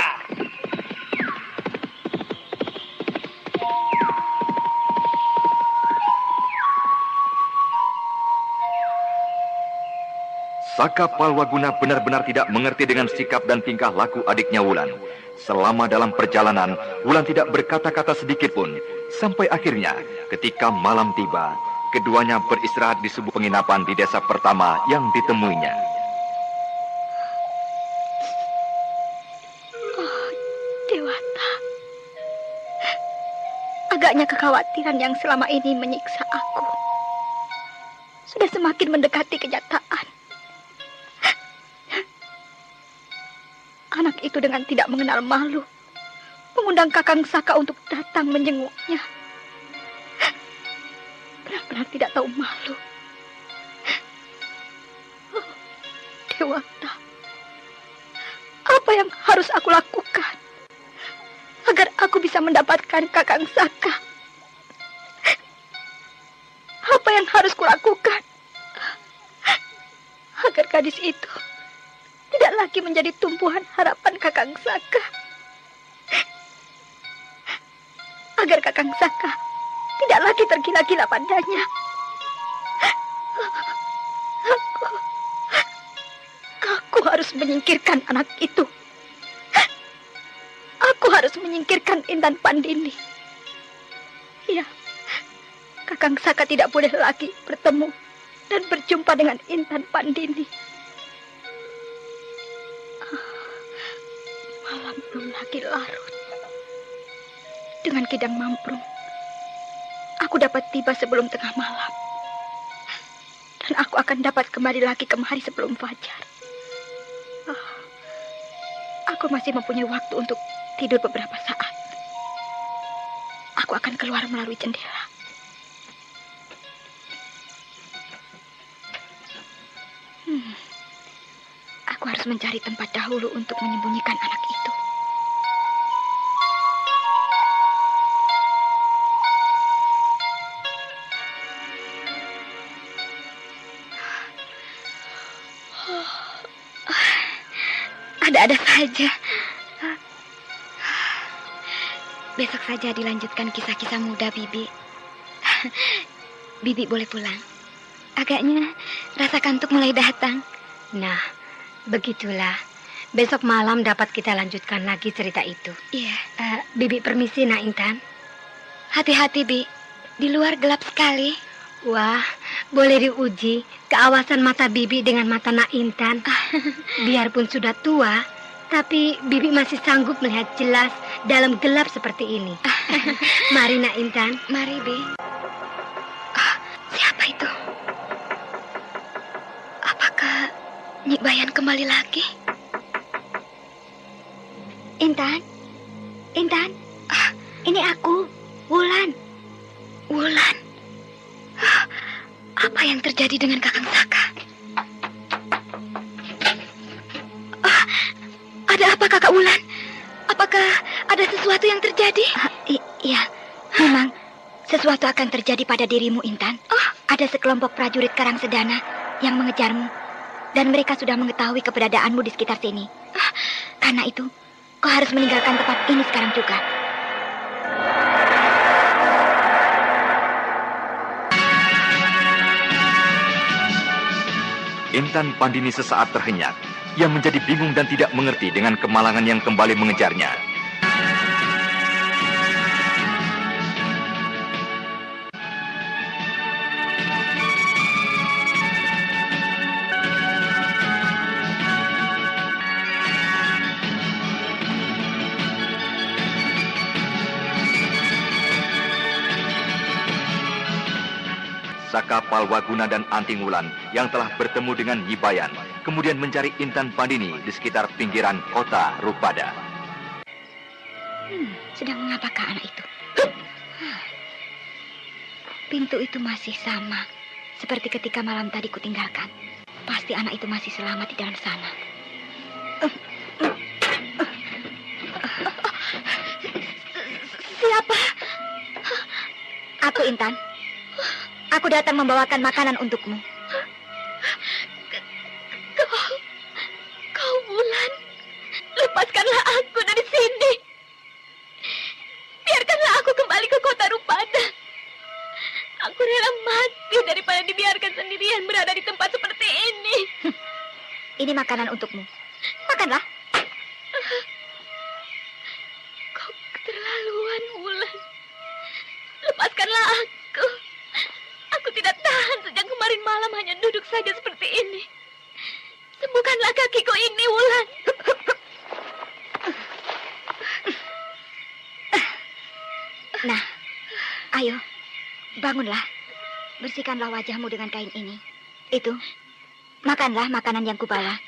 Saka Palwaguna benar-benar tidak mengerti dengan sikap dan tingkah laku adiknya Wulan. Selama dalam perjalanan, Wulan tidak berkata-kata sedikit pun. Sampai akhirnya, ketika malam tiba, keduanya beristirahat di sebuah penginapan di desa pertama yang ditemuinya. Oh, Dewata. Agaknya kekhawatiran yang selama ini menyiksa aku sudah semakin mendekati kenyataan. Anak itu dengan tidak mengenal malu mengundang Kakang Saka untuk datang menjenguknya. Benar-benar tidak tahu malu. Oh, Dewata, apa yang harus aku lakukan agar aku bisa mendapatkan Kakang Saka? Apa yang harus kulakukan agar gadis itu tidak lagi menjadi tumpuan harapan Kakang Saka? Agar Kakang Saka tidak lagi tergila-gila padanya. Aku harus menyingkirkan anak itu. Aku harus menyingkirkan Intan Pandini. Ya, Kakang Saka tidak boleh lagi bertemu dan berjumpa dengan Intan Pandini. Malam belum lagi larut. Dengan Kidang Mamprung, aku dapat tiba sebelum tengah malam. Dan aku akan dapat kembali lagi kemari sebelum fajar. Aku masih mempunyai waktu untuk tidur beberapa saat. Aku akan keluar melalui jendela. Aku harus mencari tempat dahulu untuk menyembunyikan anak itu. Ada-ada saja. Besok saja dilanjutkan kisah-kisah muda Bibi. Bibi boleh pulang. Agaknya rasa kantuk mulai datang. Nah, begitulah. Besok malam dapat kita lanjutkan lagi cerita itu. Iya. Bibi permisi, Nak Intan. Hati-hati, Bi. Di luar gelap sekali. Wah, boleh diuji keawasan mata Bibi dengan mata Nak Intan. Biarpun sudah tua, tapi Bibi masih sanggup melihat jelas dalam gelap seperti ini. Mari Nak Intan. Mari, Bi. Siapa itu? Apakah Nyi Bayan kembali lagi? Intan? Intan? Ini aku, Wulan. Wulan? Apa yang terjadi dengan Kakang Saka? Ada apa, Kakak Wulan? Apakah ada sesuatu yang terjadi? Iya, memang sesuatu akan terjadi pada dirimu, Intan. Ada sekelompok prajurit Karang Sedana yang mengejarmu, dan mereka sudah mengetahui keberadaanmu di sekitar sini. Karena itu, kau harus meninggalkan tempat ini sekarang juga. Intan Pandini sesaat terhenyak. Ia menjadi bingung dan tidak mengerti dengan kemalangan yang kembali mengejarnya. Saka Palwaguna dan Anting Wulan yang telah bertemu dengan Nyi Bayan, kemudian mencari Intan Pandini di sekitar pinggiran kota Rupada. Sedang mengapakah anak itu? Pintu itu masih sama seperti ketika malam tadi kutinggalkan. Pasti anak itu masih selamat di dalam sana. Siapa? Aku, Intan. Aku datang membawakan makanan untukmu. Kau Wulan, lepaskanlah aku dari sini. Biarkanlah aku kembali ke kota Rupada. Aku rela mati daripada dibiarkan sendirian berada di tempat seperti ini. Ini makanan untukmu. Makanlah. Kau keterlaluan, Wulan. Lepaskanlah aku. Aku tidak tahan sejak kemarin malam hanya duduk saja seperti ini. Sembuhkanlah kakiku ini, Wulan. Nah, ayo, bangunlah. Bersihkanlah wajahmu dengan kain ini. Itu, makanlah makanan yang kubawa.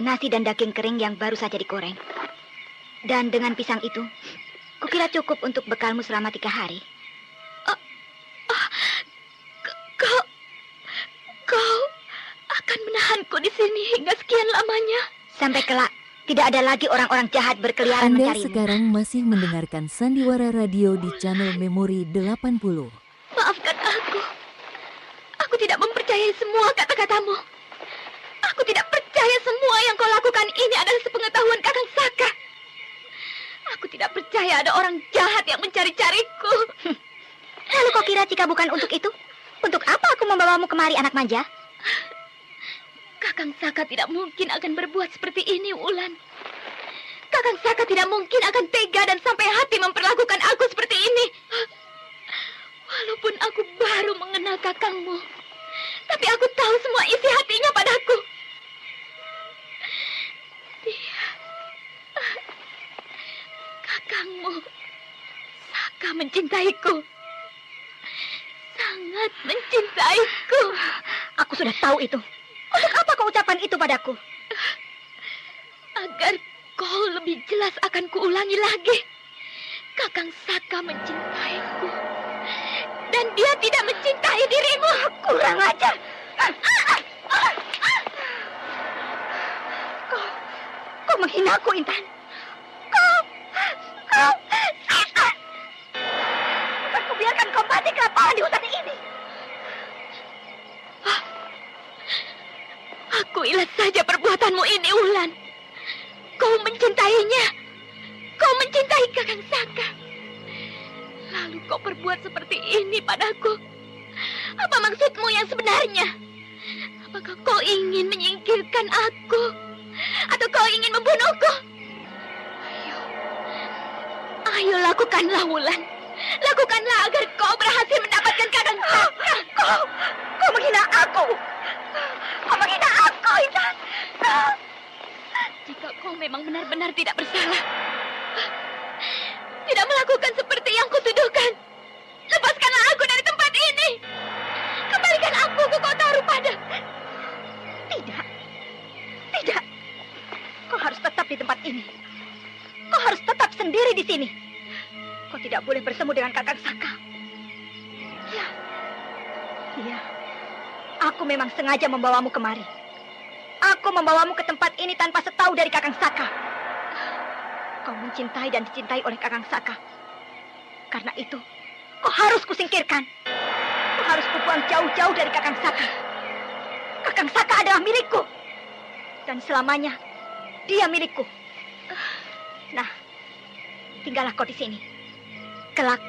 Nasi dan daging kering yang baru saja digoreng. Dan dengan pisang itu, kukira cukup untuk bekalmu selama 3 hari. Kau akan menahan denganku di sini hingga sekian lamanya. Sampai kelak tidak ada lagi orang-orang jahat berkeliaran Anda mencarimu. sekarang masih mendengarkan Sandiwara Radio di channel Memori 80. Maafkan aku. Aku tidak mempercayai semua kata-katamu. Aku tidak percaya semua yang kau lakukan ini adalah sepengetahuan Kakang Saka. Aku tidak percaya ada orang jahat yang mencari-cariku. Lalu kau kira jika bukan untuk itu? Untuk apa aku membawamu kemari, anak manja? Kakang Saka tidak mungkin akan berbuat seperti ini, Wulan. Kakang Saka tidak mungkin akan tega dan sampai hati memperlakukan aku seperti ini. Walaupun aku baru mengenal kakangmu, tapi aku tahu semua isi hatinya padaku. Dia, kakangmu, Saka mencintaiku. Sangat mencintaiku. Aku sudah tahu itu. Untuk apa kau ucapkan itu padaku? Agar kau lebih jelas akan kuulangi lagi. Kakang Saka mencintaiku. Dan dia tidak mencintai dirimu. Kurang ajar. Kau menghinaku, Intan. Kau. Bukan kubiarkan kau mati kelaparan di hutan ini. Akuilah saja perbuatanmu ini, Wulan. Kau mencintainya. Kau mencintai Kakang Saka. Lalu kau berbuat seperti ini padaku. Apa maksudmu yang sebenarnya? Apakah kau ingin menyingkirkan aku? Atau kau ingin membunuhku? Ayo lakukanlah, Wulan. Lakukanlah agar kau berhasil mendapatkan Kakang Saka. Kau menghina aku. Kau menghina aku, Intan. Jika kau memang benar-benar tidak bersalah, tidak melakukan seperti yang kutuduhkan, lepaskanlah aku dari tempat ini. Kembalikan aku ke kota Rupada. Tidak. Tidak. Kau harus tetap di tempat ini. Kau harus tetap sendiri di sini. Kau tidak boleh bertemu dengan Kakang Saka. Ya. Iya. Aku memang sengaja membawamu kemari. Aku membawamu ke tempat ini tanpa setahu dari Kakang Saka. Kau mencintai dan dicintai oleh Kakang Saka. Karena itu, kau harus kusingkirkan. Kau harus kubuang jauh-jauh dari Kakang Saka. Kakang Saka adalah milikku. Dan selamanya, dia milikku. Nah, tinggallah kau di sini. Kelak,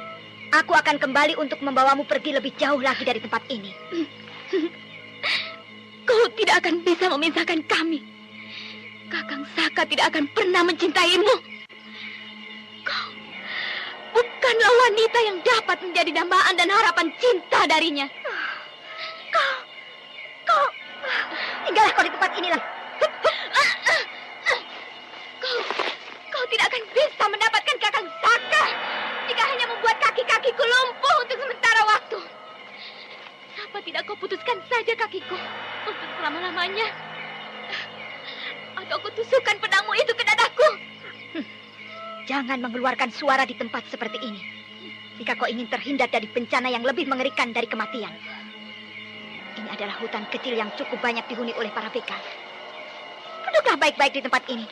aku akan kembali untuk membawamu pergi lebih jauh lagi dari tempat ini. Kau tidak akan bisa memisahkan kami. Kakang Saka tidak akan pernah mencintaimu. Kau bukanlah wanita yang dapat menjadi dambaan dan harapan cinta darinya. Kau, tinggallah kau di tempat inilah. Kau tidak akan bisa mendapatkan Kakang Saka jika hanya membuat kaki-kakiku lumpuh untuk sementara waktu. Kenapa tidak kau putuskan saja kakiku untuk selama-lamanya? Atau kau tusukkan pedangmu itu ke dadaku? Jangan mengeluarkan suara di tempat seperti ini. Jika kau ingin terhindar dari bencana yang lebih mengerikan dari kematian. Ini adalah hutan kecil yang cukup banyak dihuni oleh para begal. Duduklah baik-baik di tempat ini.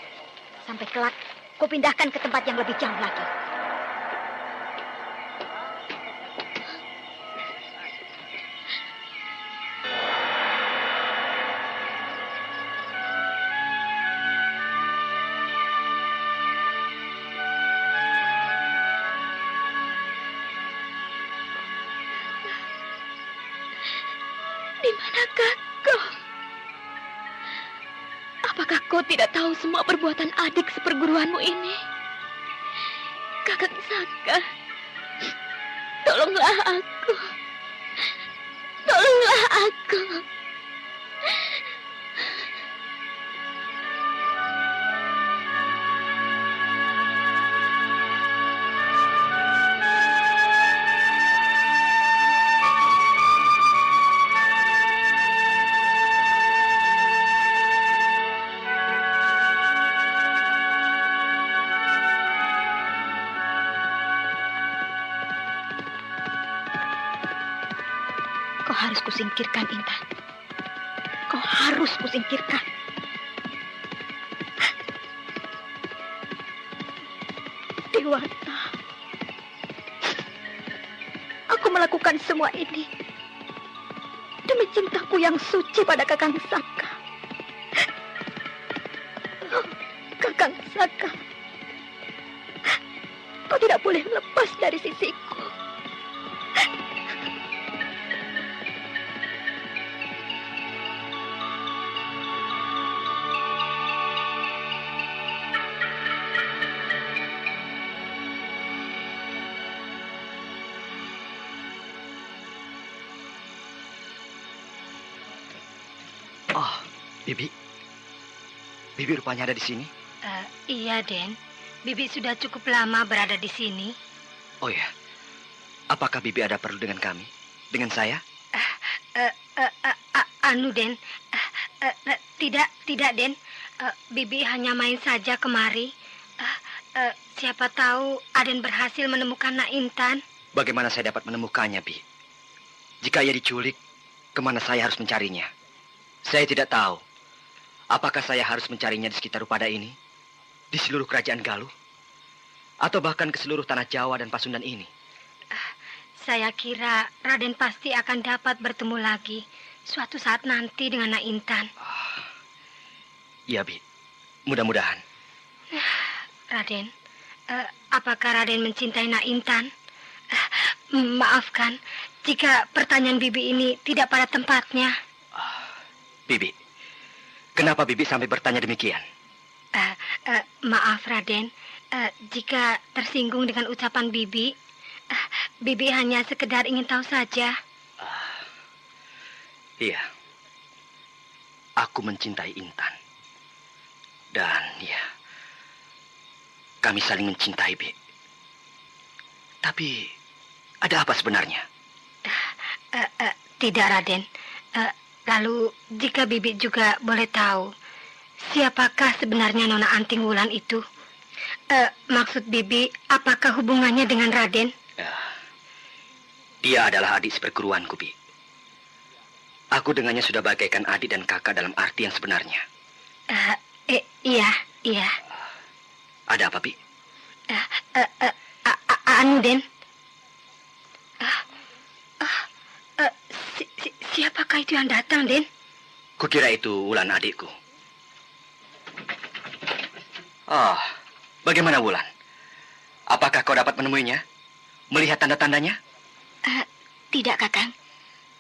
Sampai kelak, kau pindahkan ke tempat yang lebih jauh lagi. Di manakah kau? Apakah kau tidak tahu semua perbuatan adik seperguruanmu ini? Kakang Saka, tolonglah aku. Tolonglah aku. Kau harus kusingkirkan, Intan. Kau harus kusingkirkan. Dewata, aku melakukan semua ini demi cintaku yang suci pada Kakang Saka. Oh, Kakang Saka, kau tidak boleh lepas dari sisiku. Bibi. Bibi rupanya ada di sini. Iya, Den. Bibi sudah cukup lama berada di sini. Oh ya. Apakah Bibi ada perlu dengan kami? Dengan saya? Anu, Den. Tidak, Den. Bibi hanya main saja kemari. Siapa tahu Aden berhasil menemukan Nak Intan. Bagaimana saya dapat menemukannya, Bi? Jika ia diculik, kemana saya harus mencarinya? Saya tidak tahu. Apakah saya harus mencarinya di sekitar Rupada ini? Di seluruh kerajaan Galuh? Atau bahkan ke seluruh tanah Jawa dan Pasundan ini? Saya kira Raden pasti akan dapat bertemu lagi suatu saat nanti dengan Nak Intan. Iya, Bi. Mudah-mudahan. Raden, apakah Raden mencintai Nak Intan? Maafkan jika pertanyaan Bibi ini tidak pada tempatnya. Bibi, kenapa Bibi sampai bertanya demikian? Maaf, Raden. Jika tersinggung dengan ucapan Bibi, Bibi hanya sekedar ingin tahu saja. Iya, aku mencintai Intan. Dan ya, kami saling mencintai, Bi. Tapi, ada apa sebenarnya? Tidak, Raden. Lalu, jika Bibi juga boleh tahu, siapakah sebenarnya Nona Anting Wulan itu? Maksud Bibi, apakah hubungannya dengan Raden? Dia adalah adik seperguruanku, Bi. Aku dengannya sudah bagaikan adik dan kakak dalam arti yang sebenarnya. Iya. Ada apa, Bi? Anu, Den. Siapakah itu yang datang, Den? Kukira itu Wulan adikku. Oh, bagaimana Wulan? Apakah kau dapat menemuinya? Melihat tanda-tandanya? Tidak, Kakang.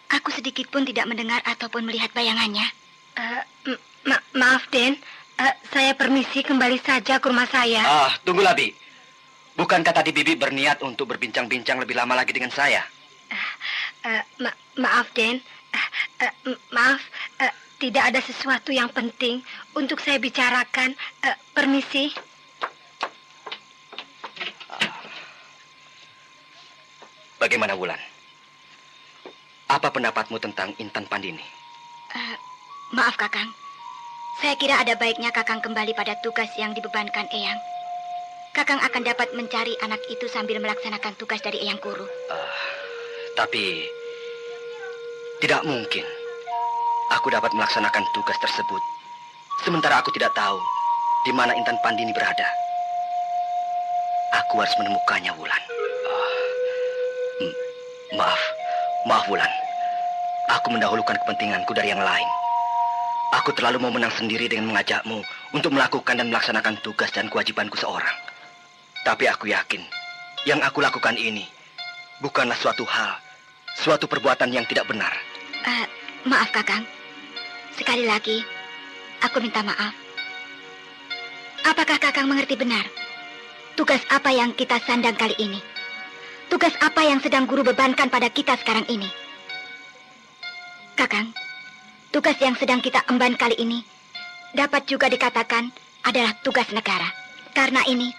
Aku sedikit pun tidak mendengar ataupun melihat bayangannya. Maaf, Den. Saya permisi kembali saja ke rumah saya. Tunggulah, Bi. Bukankah tadi Bibi berniat untuk berbincang-bincang lebih lama lagi dengan saya? Maaf, Den. Maaf, tidak ada sesuatu yang penting untuk saya bicarakan. Permisi. Bagaimana, Wulan? Apa pendapatmu tentang Intan Pandini? Maaf, Kakang. Saya kira ada baiknya Kakang kembali pada tugas yang dibebankan Eyang. Kakang akan dapat mencari anak itu sambil melaksanakan tugas dari Eyang Kuru. Tapi tidak mungkin aku dapat melaksanakan tugas tersebut sementara aku tidak tahu di mana Intan Pandini berada. Aku harus menemukannya, Wulan. Maaf, Wulan. Aku mendahulukan kepentinganku dari yang lain. Aku terlalu mau menang sendiri dengan mengajakmu untuk melakukan dan melaksanakan tugas dan kewajibanku seorang. Tapi aku yakin, yang aku lakukan ini bukanlah suatu perbuatan yang tidak benar. Maaf, Kakang. Sekali lagi, aku minta maaf. Apakah Kakang mengerti benar? Tugas apa yang kita sandang kali ini? Tugas apa yang sedang guru bebankan pada kita sekarang ini? Kakang, tugas yang sedang kita emban kali ini dapat juga dikatakan adalah tugas negara. Karena ini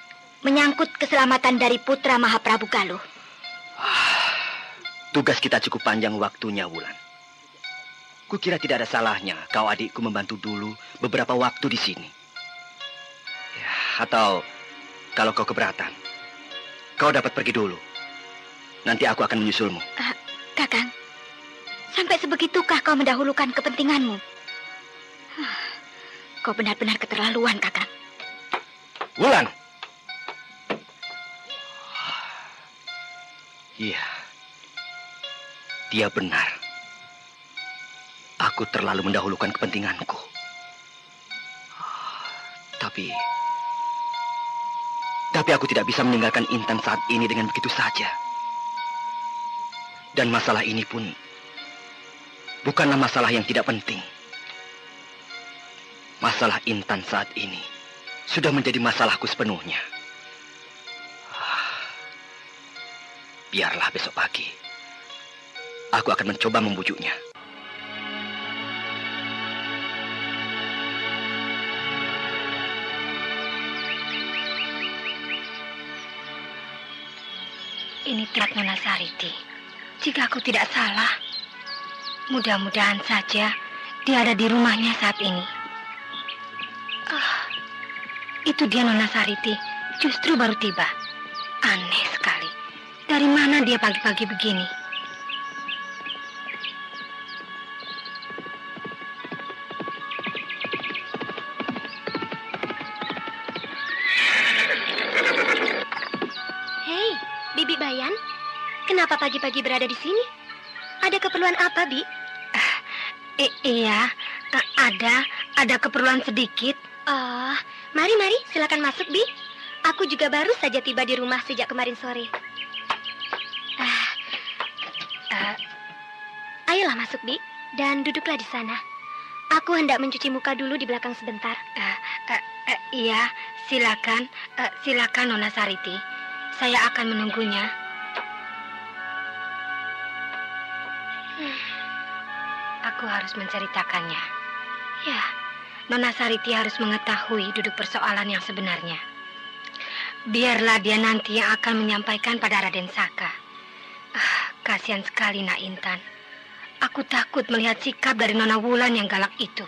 menyangkut keselamatan dari putra Mahaprabu Galuh. Tugas kita cukup panjang waktunya, Wulan. Kukira tidak ada salahnya kau adikku membantu dulu beberapa waktu di sini. Ya, atau kalau kau keberatan, kau dapat pergi dulu. Nanti aku akan menyusulmu. Kakang, sampai sebegitukah kau mendahulukan kepentinganmu? Kau benar-benar keterlaluan, Kakang. Wulan. Iya. Dia benar. Aku terlalu mendahulukan kepentinganku. Tapi aku tidak bisa meninggalkan Intan saat ini dengan begitu saja. Dan masalah ini pun bukanlah masalah yang tidak penting. Masalah Intan saat ini sudah menjadi masalahku sepenuhnya. Biarlah besok pagi aku akan mencoba membujuknya. Ini tiap Nona Sariti. Jika aku tidak salah, mudah-mudahan saja dia ada di rumahnya saat ini. Itu dia Nona Sariti, justru baru tiba. Aneh sekali. Dari mana dia pagi-pagi begini? Hei, Bibi Bayan, kenapa pagi-pagi berada di sini? Ada keperluan apa, Bi? Iya, ada keperluan sedikit. Oh, mari, silakan masuk, Bi. Aku juga baru saja tiba di rumah sejak kemarin sore. Ayolah masuk, Bi, dan duduklah di sana. Aku hendak mencuci muka dulu di belakang sebentar. Iya, silakan. Silakan, Nona Sariti. Saya akan menunggunya. Aku harus menceritakannya. Ya, Nona Sariti harus mengetahui duduk persoalan yang sebenarnya. Biarlah dia nanti yang akan menyampaikan pada Raden Saka. Kasihan sekali Nak Intan. Aku takut melihat sikap dari Nona Wulan yang galak itu.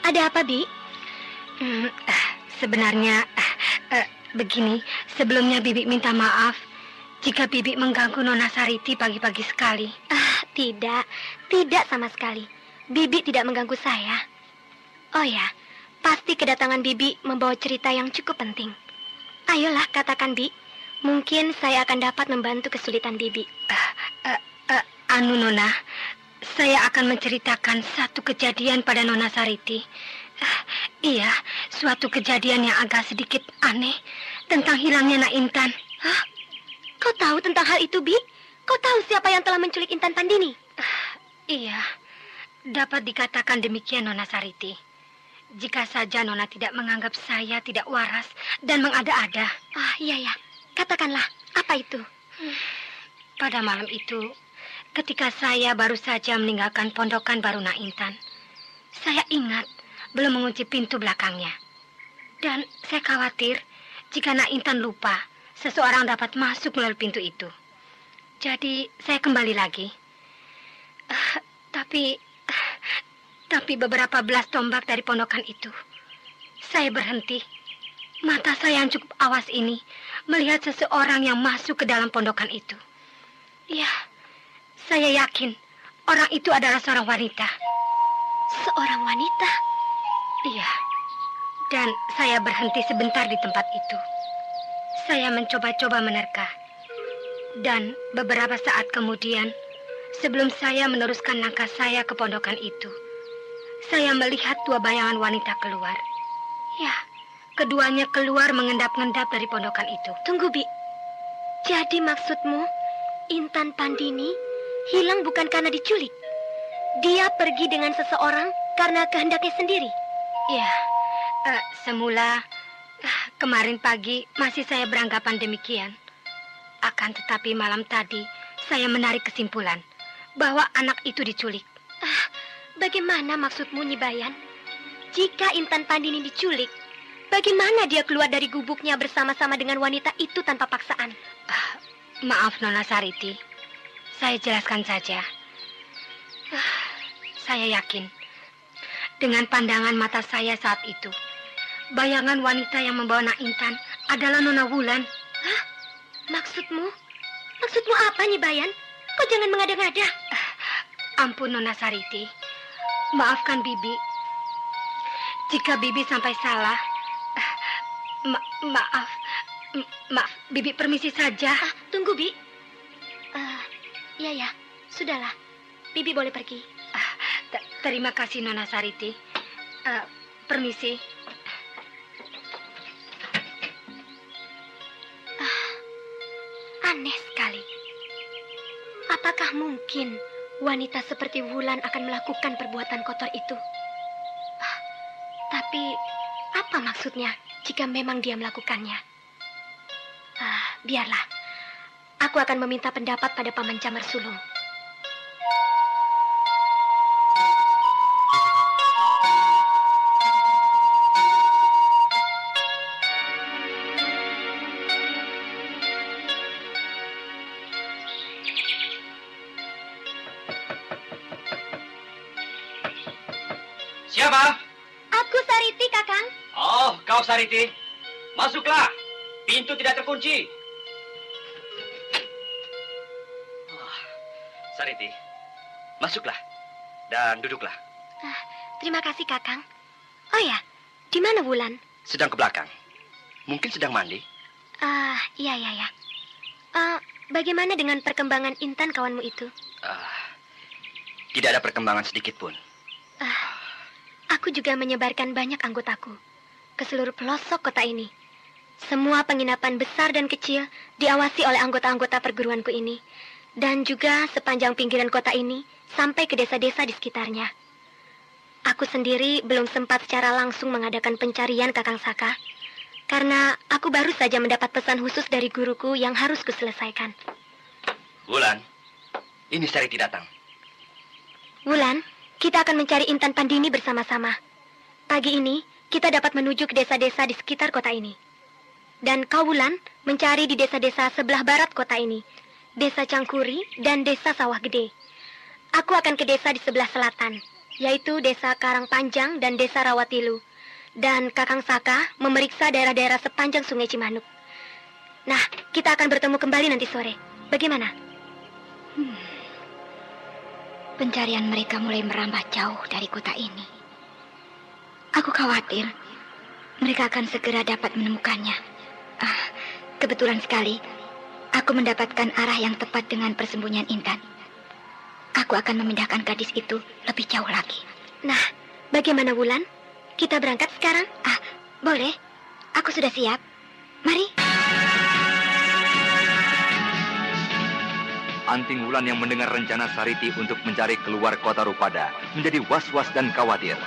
Ada apa, Bi? Sebenarnya begini, sebelumnya Bibi minta maaf jika Bibi mengganggu Nona Sariti pagi-pagi sekali. Tidak sama sekali. Bibi tidak mengganggu saya. Oh ya, pasti kedatangan Bibi membawa cerita yang cukup penting. Ayolah, katakan, Bi. Mungkin saya akan dapat membantu kesulitan Bibi. Nona, saya akan menceritakan satu kejadian pada Nona Sariti. Iya, suatu kejadian yang agak sedikit aneh tentang hilangnya Nak Intan. Hah? Kau tahu tentang hal itu, Bi? Kau tahu siapa yang telah menculik Intan Pandini? Iya, dapat dikatakan demikian Nona Sariti. Jika saja Nona tidak menganggap saya tidak waras dan mengada-ada. Iya, katakanlah, apa itu? Pada malam itu, ketika saya baru saja meninggalkan pondokan baru Nak Intan, saya ingat belum mengunci pintu belakangnya. Dan saya khawatir jika Nak Intan lupa, seseorang dapat masuk melalui pintu itu. Jadi saya kembali lagi. Tapi beberapa belas tombak dari pondokan itu, saya berhenti. Mata saya yang cukup awas ini melihat seseorang yang masuk ke dalam pondokan itu. Ya, saya yakin orang itu adalah seorang wanita. Seorang wanita? Iya. Dan saya berhenti sebentar di tempat itu. Saya mencoba-coba menerka. Dan beberapa saat kemudian, sebelum saya meneruskan langkah saya ke pondokan itu, saya melihat dua bayangan wanita keluar. Ya, keduanya keluar mengendap-endap dari pondokan itu. Tunggu, Bi. Jadi maksudmu, Intan Pandini hilang bukan karena diculik? Dia pergi dengan seseorang karena kehendaknya sendiri? Ya, semula kemarin pagi masih saya beranggapan demikian. Akan tetapi malam tadi saya menarik kesimpulan bahwa anak itu diculik. Bagaimana maksudmu, Nyi Bayan? Jika Intan Pandini diculik, bagaimana dia keluar dari gubuknya bersama-sama dengan wanita itu tanpa paksaan? Maaf Nona Sariti, saya jelaskan saja. Saya yakin dengan pandangan mata saya saat itu, bayangan wanita yang membawa Nak Intan adalah Nona Wulan. Maksudmu? Maksudmu apa, Nyi Bayan? Kau jangan mengada-ngada. Ampun, Nona Sariti. Maafkan Bibi. Jika Bibi sampai salah, maaf, Bibi permisi saja. Tunggu, Bi. Ya, sudahlah. Bibi boleh pergi. Terima kasih, Nona Sariti. Permisi. Aneh sekali. Apakah mungkin wanita seperti Wulan akan melakukan perbuatan kotor itu? Tapi apa maksudnya jika memang dia melakukannya? Biarlah. Aku akan meminta pendapat pada Paman Camar Sulung. Siapa? Aku Sariti, Kakang. Oh, kau Sariti. Masuklah. Pintu tidak terkunci. Sariti, masuklah dan duduklah. Terima kasih, Kakang. Oh ya, di mana Wulan? Sedang ke belakang. Mungkin sedang mandi. Iya. Bagaimana dengan perkembangan Intan kawanmu itu? Tidak ada perkembangan sedikit pun. Aku juga menyebarkan banyak anggotaku ke seluruh pelosok kota ini. Semua penginapan besar dan kecil diawasi oleh anggota-anggota perguruanku ini. Dan juga sepanjang pinggiran kota ini sampai ke desa-desa di sekitarnya. Aku sendiri belum sempat secara langsung mengadakan pencarian Kakang Saka. Karena aku baru saja mendapat pesan khusus dari guruku yang harus kuselesaikan. Wulan, ini Sariti datang. Wulan, kita akan mencari Intan Pandini bersama-sama. Pagi ini, kita dapat menuju ke desa-desa di sekitar kota ini. Dan kau, Wulan, mencari di desa-desa sebelah barat kota ini. Desa Cangkuri dan Desa Sawah Gede. Aku akan ke desa di sebelah selatan, yaitu Desa Karangpanjang dan Desa Rawatilu. Dan Kakang Saka memeriksa daerah-daerah sepanjang Sungai Cimanuk. Nah, kita akan bertemu kembali nanti sore. Bagaimana? Pencarian mereka mulai merambah jauh dari kota ini. Aku khawatir mereka akan segera dapat menemukannya. Kebetulan sekali, aku mendapatkan arah yang tepat dengan persembunyian Intan. Aku akan memindahkan gadis itu lebih jauh lagi. Nah, bagaimana Wulan? Kita berangkat sekarang? Boleh. Aku sudah siap. Mari. Anting Wulan yang mendengar rencana Sariti untuk mencari keluar kota Rupada menjadi was-was dan khawatir.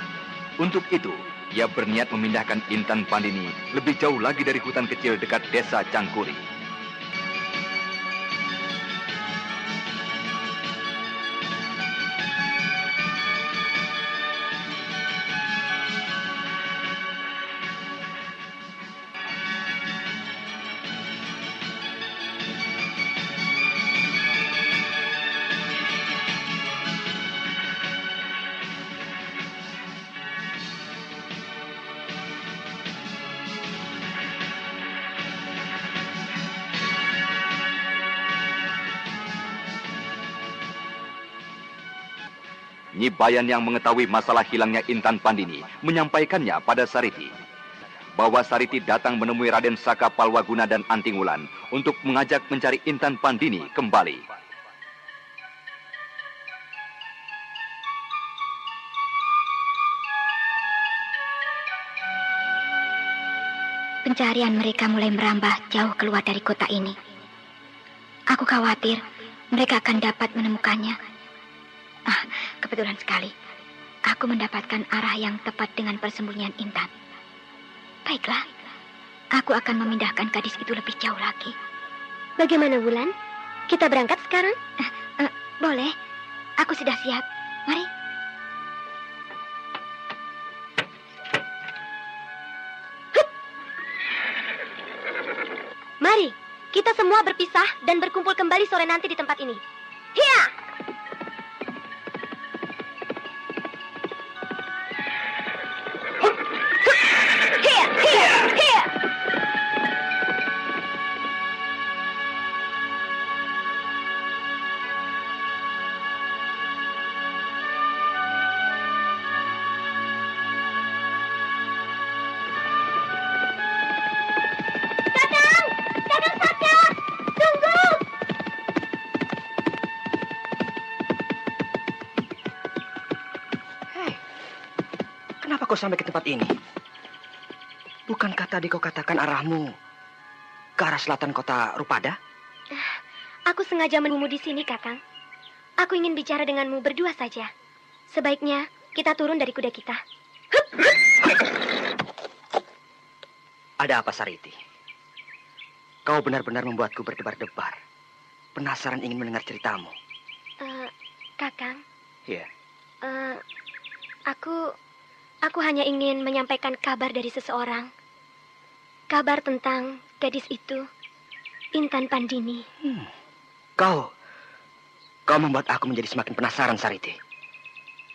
Untuk itu, ia berniat memindahkan Intan Pandini lebih jauh lagi dari hutan kecil dekat desa Cangkuri. Nyi Bayan yang mengetahui masalah hilangnya Intan Pandini menyampaikannya pada Sariti. Bahwa Sariti datang menemui Raden Saka Palwaguna dan Anting Wulan untuk mengajak mencari Intan Pandini kembali. Pencarian mereka mulai merambah jauh keluar dari kota ini. Aku khawatir mereka akan dapat menemukannya. Kebetulan sekali, aku mendapatkan arah yang tepat dengan persembunyian Intan. Baiklah, aku akan memindahkan gadis itu lebih jauh lagi. Bagaimana, Wulan? Kita berangkat sekarang? Boleh, aku sudah siap. Mari. Mari, kita semua berpisah dan berkumpul kembali sore nanti di tempat ini. Hiya! Kenapa kau sampai ke tempat ini? Bukankah tadi kau katakan arahmu ke arah selatan kota Rupada? Aku sengaja menunggumu di sini, Kakang. Aku ingin bicara denganmu berdua saja. Sebaiknya kita turun dari kuda kita. Ada apa, Sariti? Kau benar-benar membuatku berdebar-debar. Penasaran ingin mendengar ceritamu. Kakang. Iya. Aku hanya ingin menyampaikan kabar dari seseorang. Kabar tentang gadis itu, Intan Pandini. Kau membuat aku menjadi semakin penasaran, Sariti.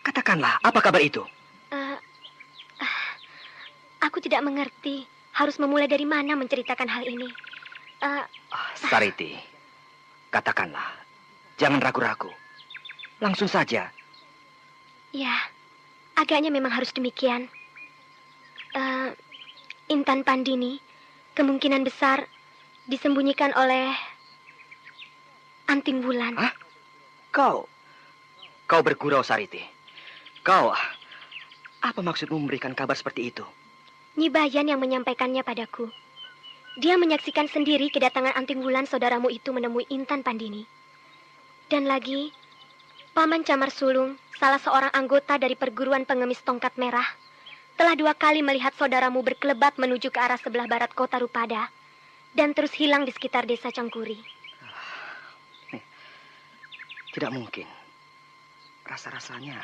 Katakanlah, apa kabar itu? Aku tidak mengerti harus memulai dari mana menceritakan hal ini. Sariti, katakanlah. Jangan ragu-ragu. Langsung saja. Ya, agaknya memang harus demikian. Intan Pandini kemungkinan besar disembunyikan oleh Anting Wulan. Hah? Kau bergurau, Sariti. Apa maksudmu memberikan kabar seperti itu? Nyi Bayan yang menyampaikannya padaku. Dia menyaksikan sendiri kedatangan Anting Wulan saudaramu itu menemui Intan Pandini. Dan lagi, Paman Camar Sulung, salah seorang anggota dari perguruan pengemis tongkat merah, telah 2 kali melihat saudaramu berkelebat menuju ke arah sebelah barat kota Rupada dan terus hilang di sekitar desa Cangkuri. Tidak mungkin. Rasa-rasanya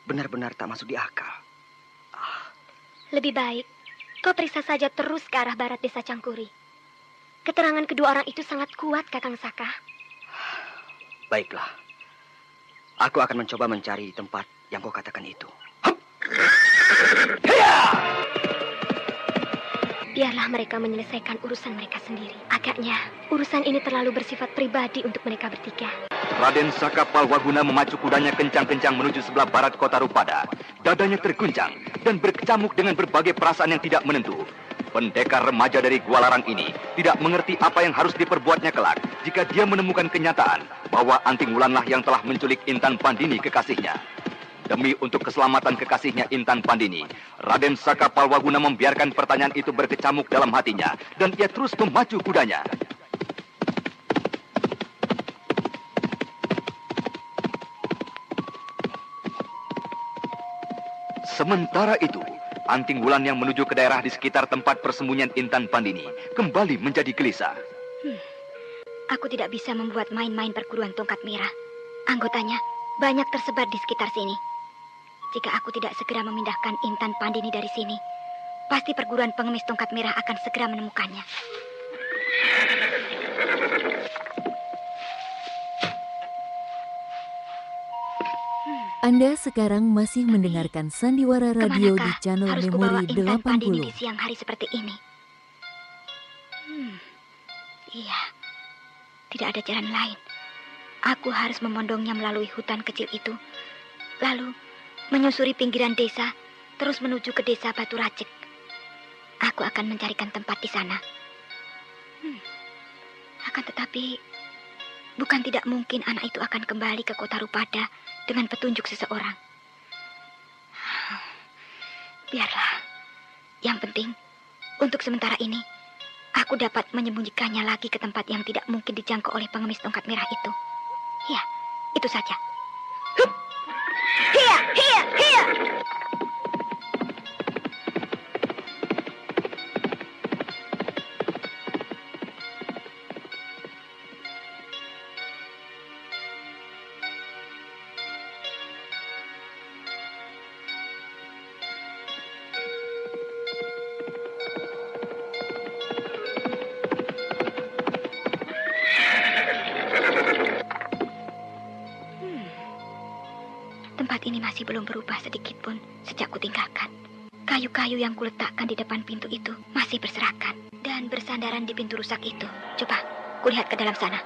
benar-benar tak masuk di akal. Lebih baik kau periksa saja terus ke arah barat desa Cangkuri. Keterangan kedua orang itu sangat kuat, Kakang Saka. Baiklah. Aku akan mencoba mencari di tempat yang kau katakan itu. Biarlah mereka menyelesaikan urusan mereka sendiri. Agaknya urusan ini terlalu bersifat pribadi untuk mereka bertiga. Raden Saka Palwaguna memacu kudanya kencang-kencang menuju sebelah barat kota Rupada. Dadanya terguncang dan berkecamuk dengan berbagai perasaan yang tidak menentu. Pendekar remaja dari Gua Larang ini tidak mengerti apa yang harus diperbuatnya kelak jika dia menemukan kenyataan bahwa Anting Wulanlah yang telah menculik Intan Pandini kekasihnya. Demi untuk keselamatan kekasihnya Intan Pandini, Raden Saka Palwaguna membiarkan pertanyaan itu berkecamuk dalam hatinya dan ia terus memacu kudanya. Sementara itu, Anting Wulan yang menuju ke daerah di sekitar tempat persembunyian Intan Pandini kembali menjadi gelisah. Aku tidak bisa membuat main-main perguruan tongkat merah. Anggotanya banyak tersebar di sekitar sini. Jika aku tidak segera memindahkan Intan Pandini dari sini, pasti perguruan pengemis tongkat merah akan segera menemukannya. Anda sekarang masih mendengarkan Sandiwara Radio di channel harus Memori kubawa Intan Pandini 80. di siang hari seperti ini? Iya, tidak ada jalan lain. Aku harus memondongnya melalui hutan kecil itu, lalu menyusuri pinggiran desa, terus menuju ke desa Batu Racik. Aku akan mencarikan tempat di sana. Akan tetapi, bukan tidak mungkin anak itu akan kembali ke kota Rupada dengan petunjuk seseorang. Biarlah. Yang penting, untuk sementara ini, aku dapat menyembunyikannya lagi ke tempat yang tidak mungkin dijangkau oleh pengemis tongkat merah itu. Ya, itu saja. Hiya, hiya, hiya. Tempat ini masih belum berubah sedikit pun sejak kutinggalkan. Kayu-kayu yang kuletakkan di depan pintu itu masih berserakan dan bersandaran di pintu rusak itu. Coba, kulihat ke dalam sana.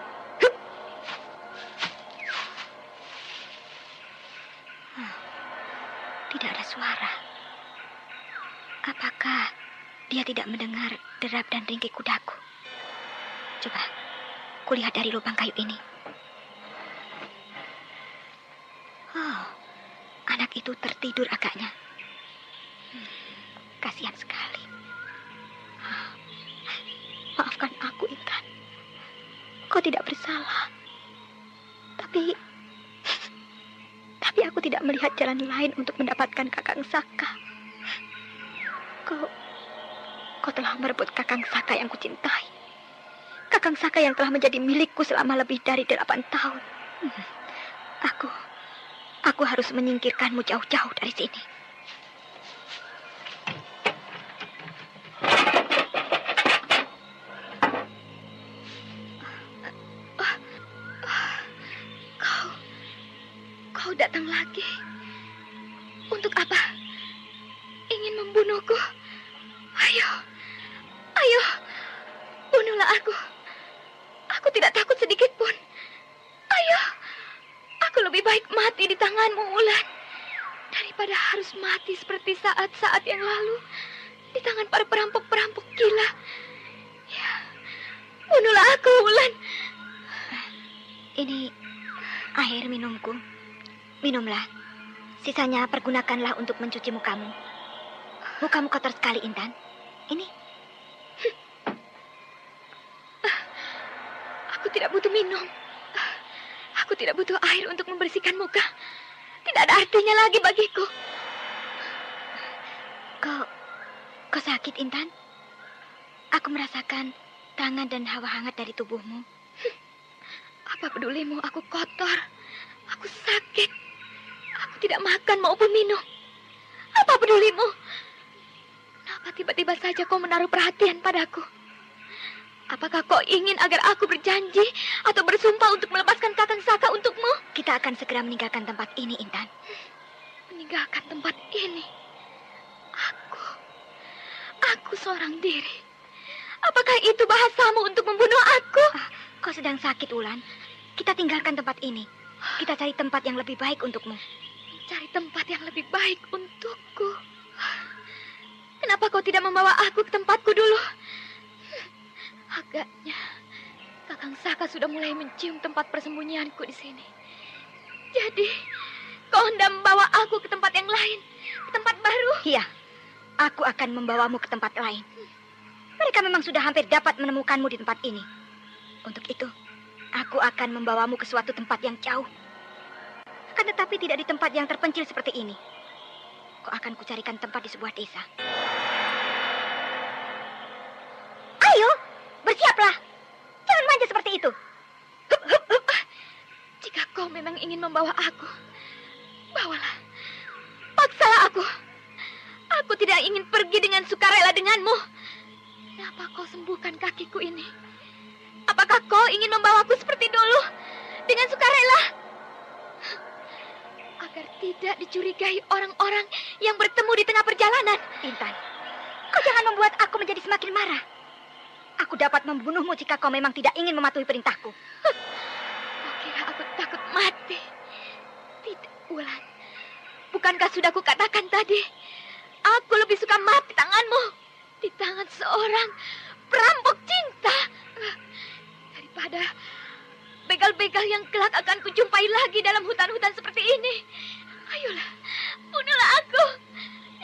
Tidak ada suara. Apakah dia tidak mendengar derap dan ringkik kudaku? Coba, kulihat dari lubang kayu ini. Anak itu tertidur agaknya. Kasihan sekali. Maafkan aku, Intan. Kau tidak bersalah. Tapi aku tidak melihat jalan lain untuk mendapatkan Kakang Saka. Kau telah merebut Kakang Saka yang kucintai. Kakang Saka yang telah menjadi milikku selama lebih dari 8 tahun. Aku harus menyingkirkanmu jauh-jauh dari sini. Kau datang lagi. Untuk apa? Ingin membunuhku? Ayo, bunuhlah aku. Aku tidak takut sedikit pun. Ayo, aku lebih baik mati di tanganmu, Wulan, daripada harus mati seperti saat-saat yang lalu di tangan para perampok-perampok gila. Ya, bunuhlah aku, Wulan. Ini air minumku. Minumlah. Sisanya pergunakanlah untuk mencuci mukamu. Mukamu kotor sekali, Intan. Ini. Aku tidak butuh minum. Aku tidak butuh air untuk membersihkan muka. Tidak ada artinya lagi bagiku. Kau sakit, Intan? Aku merasakan tangan dan hawa hangat dari tubuhmu. Apa pedulimu? Aku kotor. Aku sakit. Aku tidak makan maupun minum. Apa pedulimu? Kenapa tiba-tiba saja kau menaruh perhatian padaku? Apakah kau ingin agar aku berjanji atau bersumpah untuk melepaskan Kakang Saka untukmu? Kita akan segera meninggalkan tempat ini, Intan. Meninggalkan tempat ini? Aku seorang diri. Apakah itu bahasamu untuk membunuh aku? Kau sedang sakit, Wulan. Kita tinggalkan tempat ini. Kita cari tempat yang lebih baik untukmu. Cari tempat yang lebih baik untukku. Kenapa kau tidak membawa aku ke tempatku dulu? Agaknya Kakang Saka sudah mulai mencium tempat persembunyianku di sini. Jadi, kau hendak membawa aku ke tempat yang lain, ke tempat baru? Iya, aku akan membawamu ke tempat lain. Mereka memang sudah hampir dapat menemukanmu di tempat ini. Untuk itu, aku akan membawamu ke suatu tempat yang jauh. Akan tetapi tidak di tempat yang terpencil seperti ini. Kau akan kucarikan tempat di sebuah desa. Ayo, bersiaplah. Jangan manja seperti itu. Jika kau memang ingin membawa aku, bawalah. Paksalah aku. Aku tidak ingin pergi dengan sukarela denganmu. Kenapa kau sembuhkan kakiku ini? Apakah kau ingin membawaku seperti dulu? Dengan sukarela? Agar tidak dicurigai orang-orang yang bertemu di tengah perjalanan. Intan, kau jangan membuat aku menjadi semakin marah. Aku dapat membunuhmu jika kau memang tidak ingin mematuhi perintahku. Kau kira aku takut mati? Tidak, Wulan. Bukankah sudah kukatakan tadi? Aku lebih suka mati di tanganmu. Di tangan seorang perampok cinta. Daripada begal-begal yang kelak akan kujumpai lagi dalam hutan-hutan seperti ini. Ayolah, bunuhlah aku.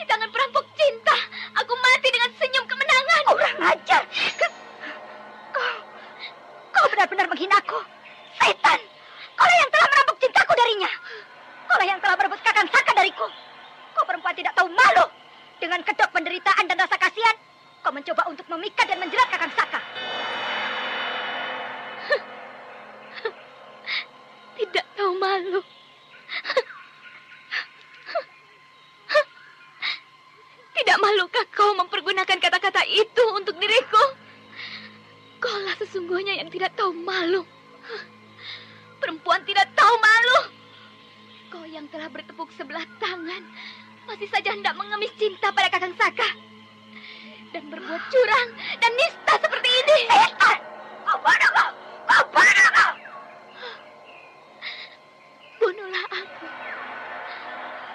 Di tangan perampok cinta, aku mati dengan senyum kemenangan. Kurang ajar. Kau benar-benar menghinaku. Setan, kaulah yang telah merampok cintaku darinya. Kaulah yang telah merebut Kakang Saka dariku. Kau perempuan tidak tahu malu. Dengan kedok penderitaan dan rasa kasihan, kau mencoba untuk memikat dan menjerat Kakang Saka. Tidak tahu malu. Tidak malukah kau mempergunakan kata-kata itu untuk diriku? Kaulah sesungguhnya yang tidak tahu malu. Perempuan tidak tahu malu. Kau yang telah bertepuk sebelah tangan masih saja hendak mengemis cinta pada Kakang Saka dan berbuat curang dan nista seperti ini. Setan! Kau bodoh kau! Kau bodoh kau! Bunuhlah aku.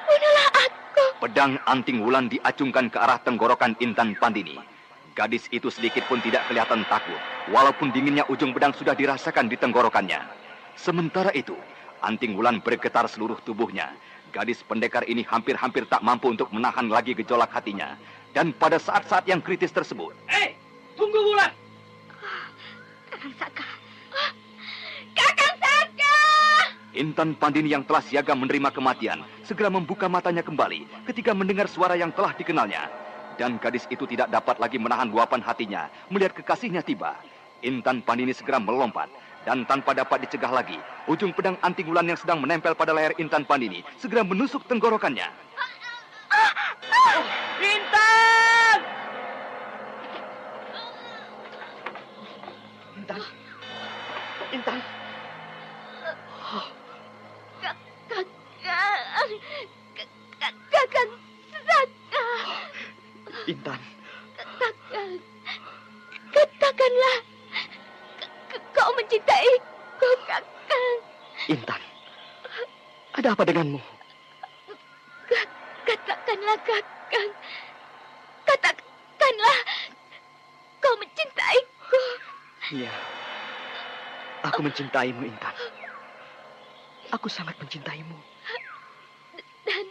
Bunuhlah aku. Pedang anting Wulan diacungkan ke arah tenggorokan Intan Pandini. Gadis itu sedikit pun tidak kelihatan takut, walaupun dinginnya ujung pedang sudah dirasakan di tenggorokannya. Sementara itu, anting Wulan bergetar seluruh tubuhnya, Gadis pendekar ini hampir-hampir tak mampu untuk menahan lagi gejolak hatinya. Dan pada saat-saat yang kritis tersebut... Tunggu Wulan! Kakang Saka. Kakang Saka! Intan Pandini yang telah siaga menerima kematian segera membuka matanya kembali ketika mendengar suara yang telah dikenalnya. Dan gadis itu tidak dapat lagi menahan luapan hatinya melihat kekasihnya tiba. Intan Pandini segera melompat dan tanpa dapat dicegah lagi, ujung pedang anting wulan yang sedang menempel pada leher Intan Pandini segera menusuk tenggorokannya. Intan! Intan! Intan! Kakang Saka. Intan! Katakanlah, kau mencintaiku, Kakang. Intan! Ada apa denganmu? Katakanlah, Kakang. Katakanlah, kau mencintaiku. Iya, aku mencintaimu, Intan. Aku sangat mencintaimu. Dan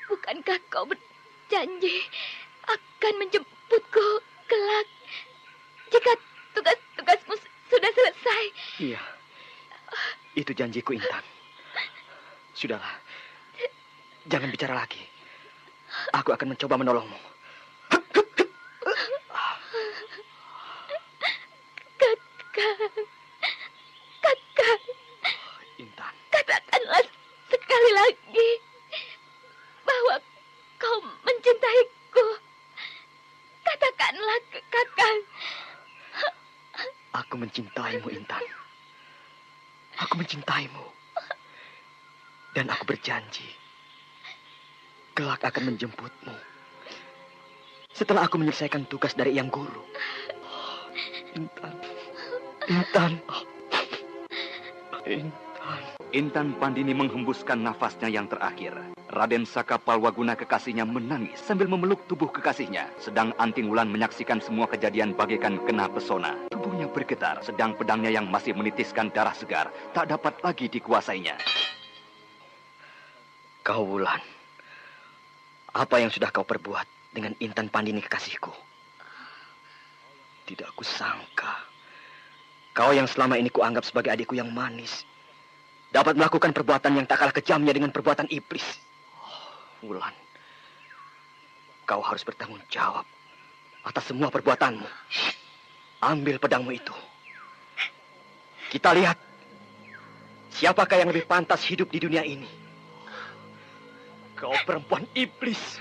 bukankah kau berjanji akan menjemputku kelak jika tugas-tugasmu sudah selesai? Iya, itu janjiku, Intan. Sudahlah, jangan bicara lagi. Aku akan mencoba menolongmu. Kakang. Intan. Katakanlah sekali lagi bahwa kau mencintaiku. Katakanlah, Kakang. Aku mencintaimu, Intan. Aku mencintaimu. Dan aku berjanji, kelak akan menjemputmu. Setelah aku menyelesaikan tugas dari Yang Guru. Intan. Intan. Intan. Intan Pandini menghembuskan nafasnya yang terakhir. Raden Saka Palwaguna kekasihnya menangis sambil memeluk tubuh kekasihnya. Sedang Anting Wulan menyaksikan semua kejadian bagaikan kena pesona. Tubuhnya bergetar, sedang pedangnya yang masih menitiskan darah segar tak dapat lagi dikuasainya. Kau Wulan, apa yang sudah kau perbuat dengan Intan Pandini kekasihku? Tidak kusangka, kau yang selama ini kuanggap sebagai adikku yang manis, dapat melakukan perbuatan yang tak kalah kejamnya dengan perbuatan iblis. Wulan, kau harus bertanggung jawab atas semua perbuatanmu. Ambil pedangmu itu. Kita lihat, siapakah yang lebih pantas hidup di dunia ini? Kau perempuan iblis,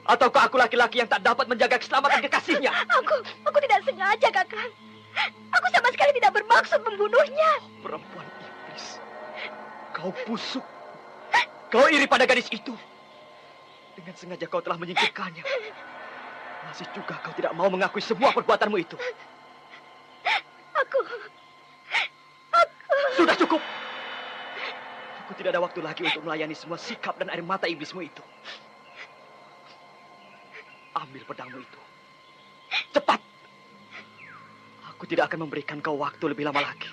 ataukah aku laki-laki yang tak dapat menjaga keselamatan kekasihnya? Aku tidak sengaja, Kakang. Aku sama sekali tidak bermaksud membunuhnya. Perempuan iblis, kau busuk. Kau iri pada gadis itu. Dengan sengaja kau telah menyingkirkannya. Masih juga kau tidak mau mengakui semua perbuatanmu itu. Aku... Sudah cukup. Aku tidak ada waktu lagi untuk melayani semua sikap dan air mata iblismu itu. Ambil pedangmu itu. Cepat. Aku tidak akan memberikan kau waktu lebih lama lagi.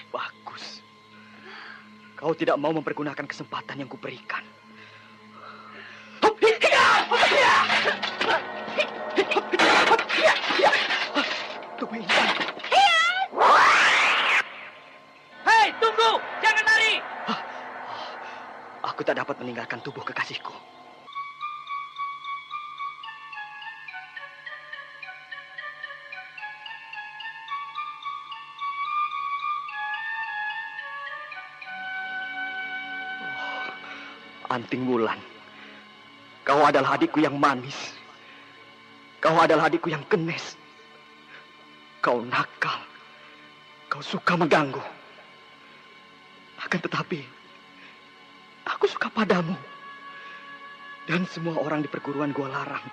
Bagus. Kau tidak mau mempergunakan kesempatan yang kuberikan. Tunggu, Intan. Hei, tunggu! Jangan lari! Aku tak dapat meninggalkan tubuh kekasihku. Anting Wulan, kau adalah adikku yang manis. Kau adalah adikku yang kenes. Kau nakal. Kau suka mengganggu. Akan tetapi, aku suka padamu. Dan semua orang di perguruan Gua Larang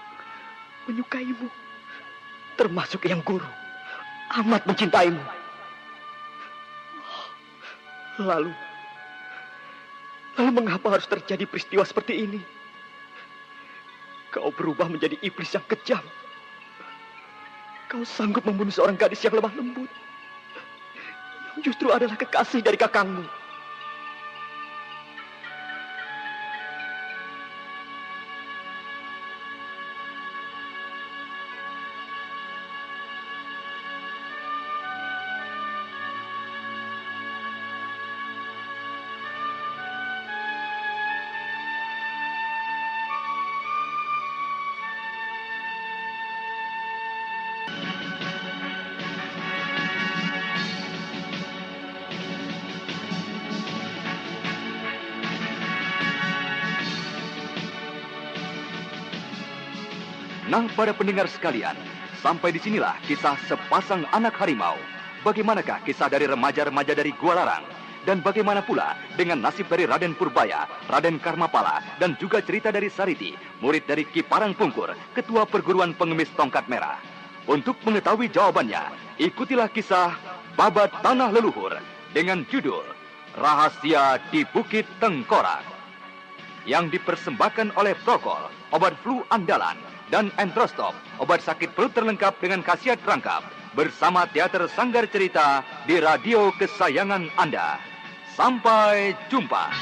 menyukaimu. Termasuk Yang Guru. Amat mencintaimu. Lalu mengapa harus terjadi peristiwa seperti ini? Kau berubah menjadi iblis yang kejam. Kau sanggup membunuh seorang gadis yang lemah lembut, yang justru adalah kekasih dari kakangmu. Nah, para pendengar sekalian, sampai disinilah kisah sepasang anak harimau. Bagaimanakah kisah dari remaja-remaja dari Gua Larang? Dan bagaimana pula dengan nasib dari Raden Purbaya, Raden Karmapala, dan juga cerita dari Sariti, murid dari Ki Parangpungkur, ketua perguruan pengemis tongkat merah. Untuk mengetahui jawabannya, ikutilah kisah Babat Tanah Leluhur dengan judul Rahasia di Bukit Tengkorak, yang dipersembahkan oleh Prokol, obat flu andalan, dan Entrostop, obat sakit perut terlengkap dengan khasiat rangkap, bersama Teater Sanggar Cerita di radio kesayangan Anda. Sampai jumpa.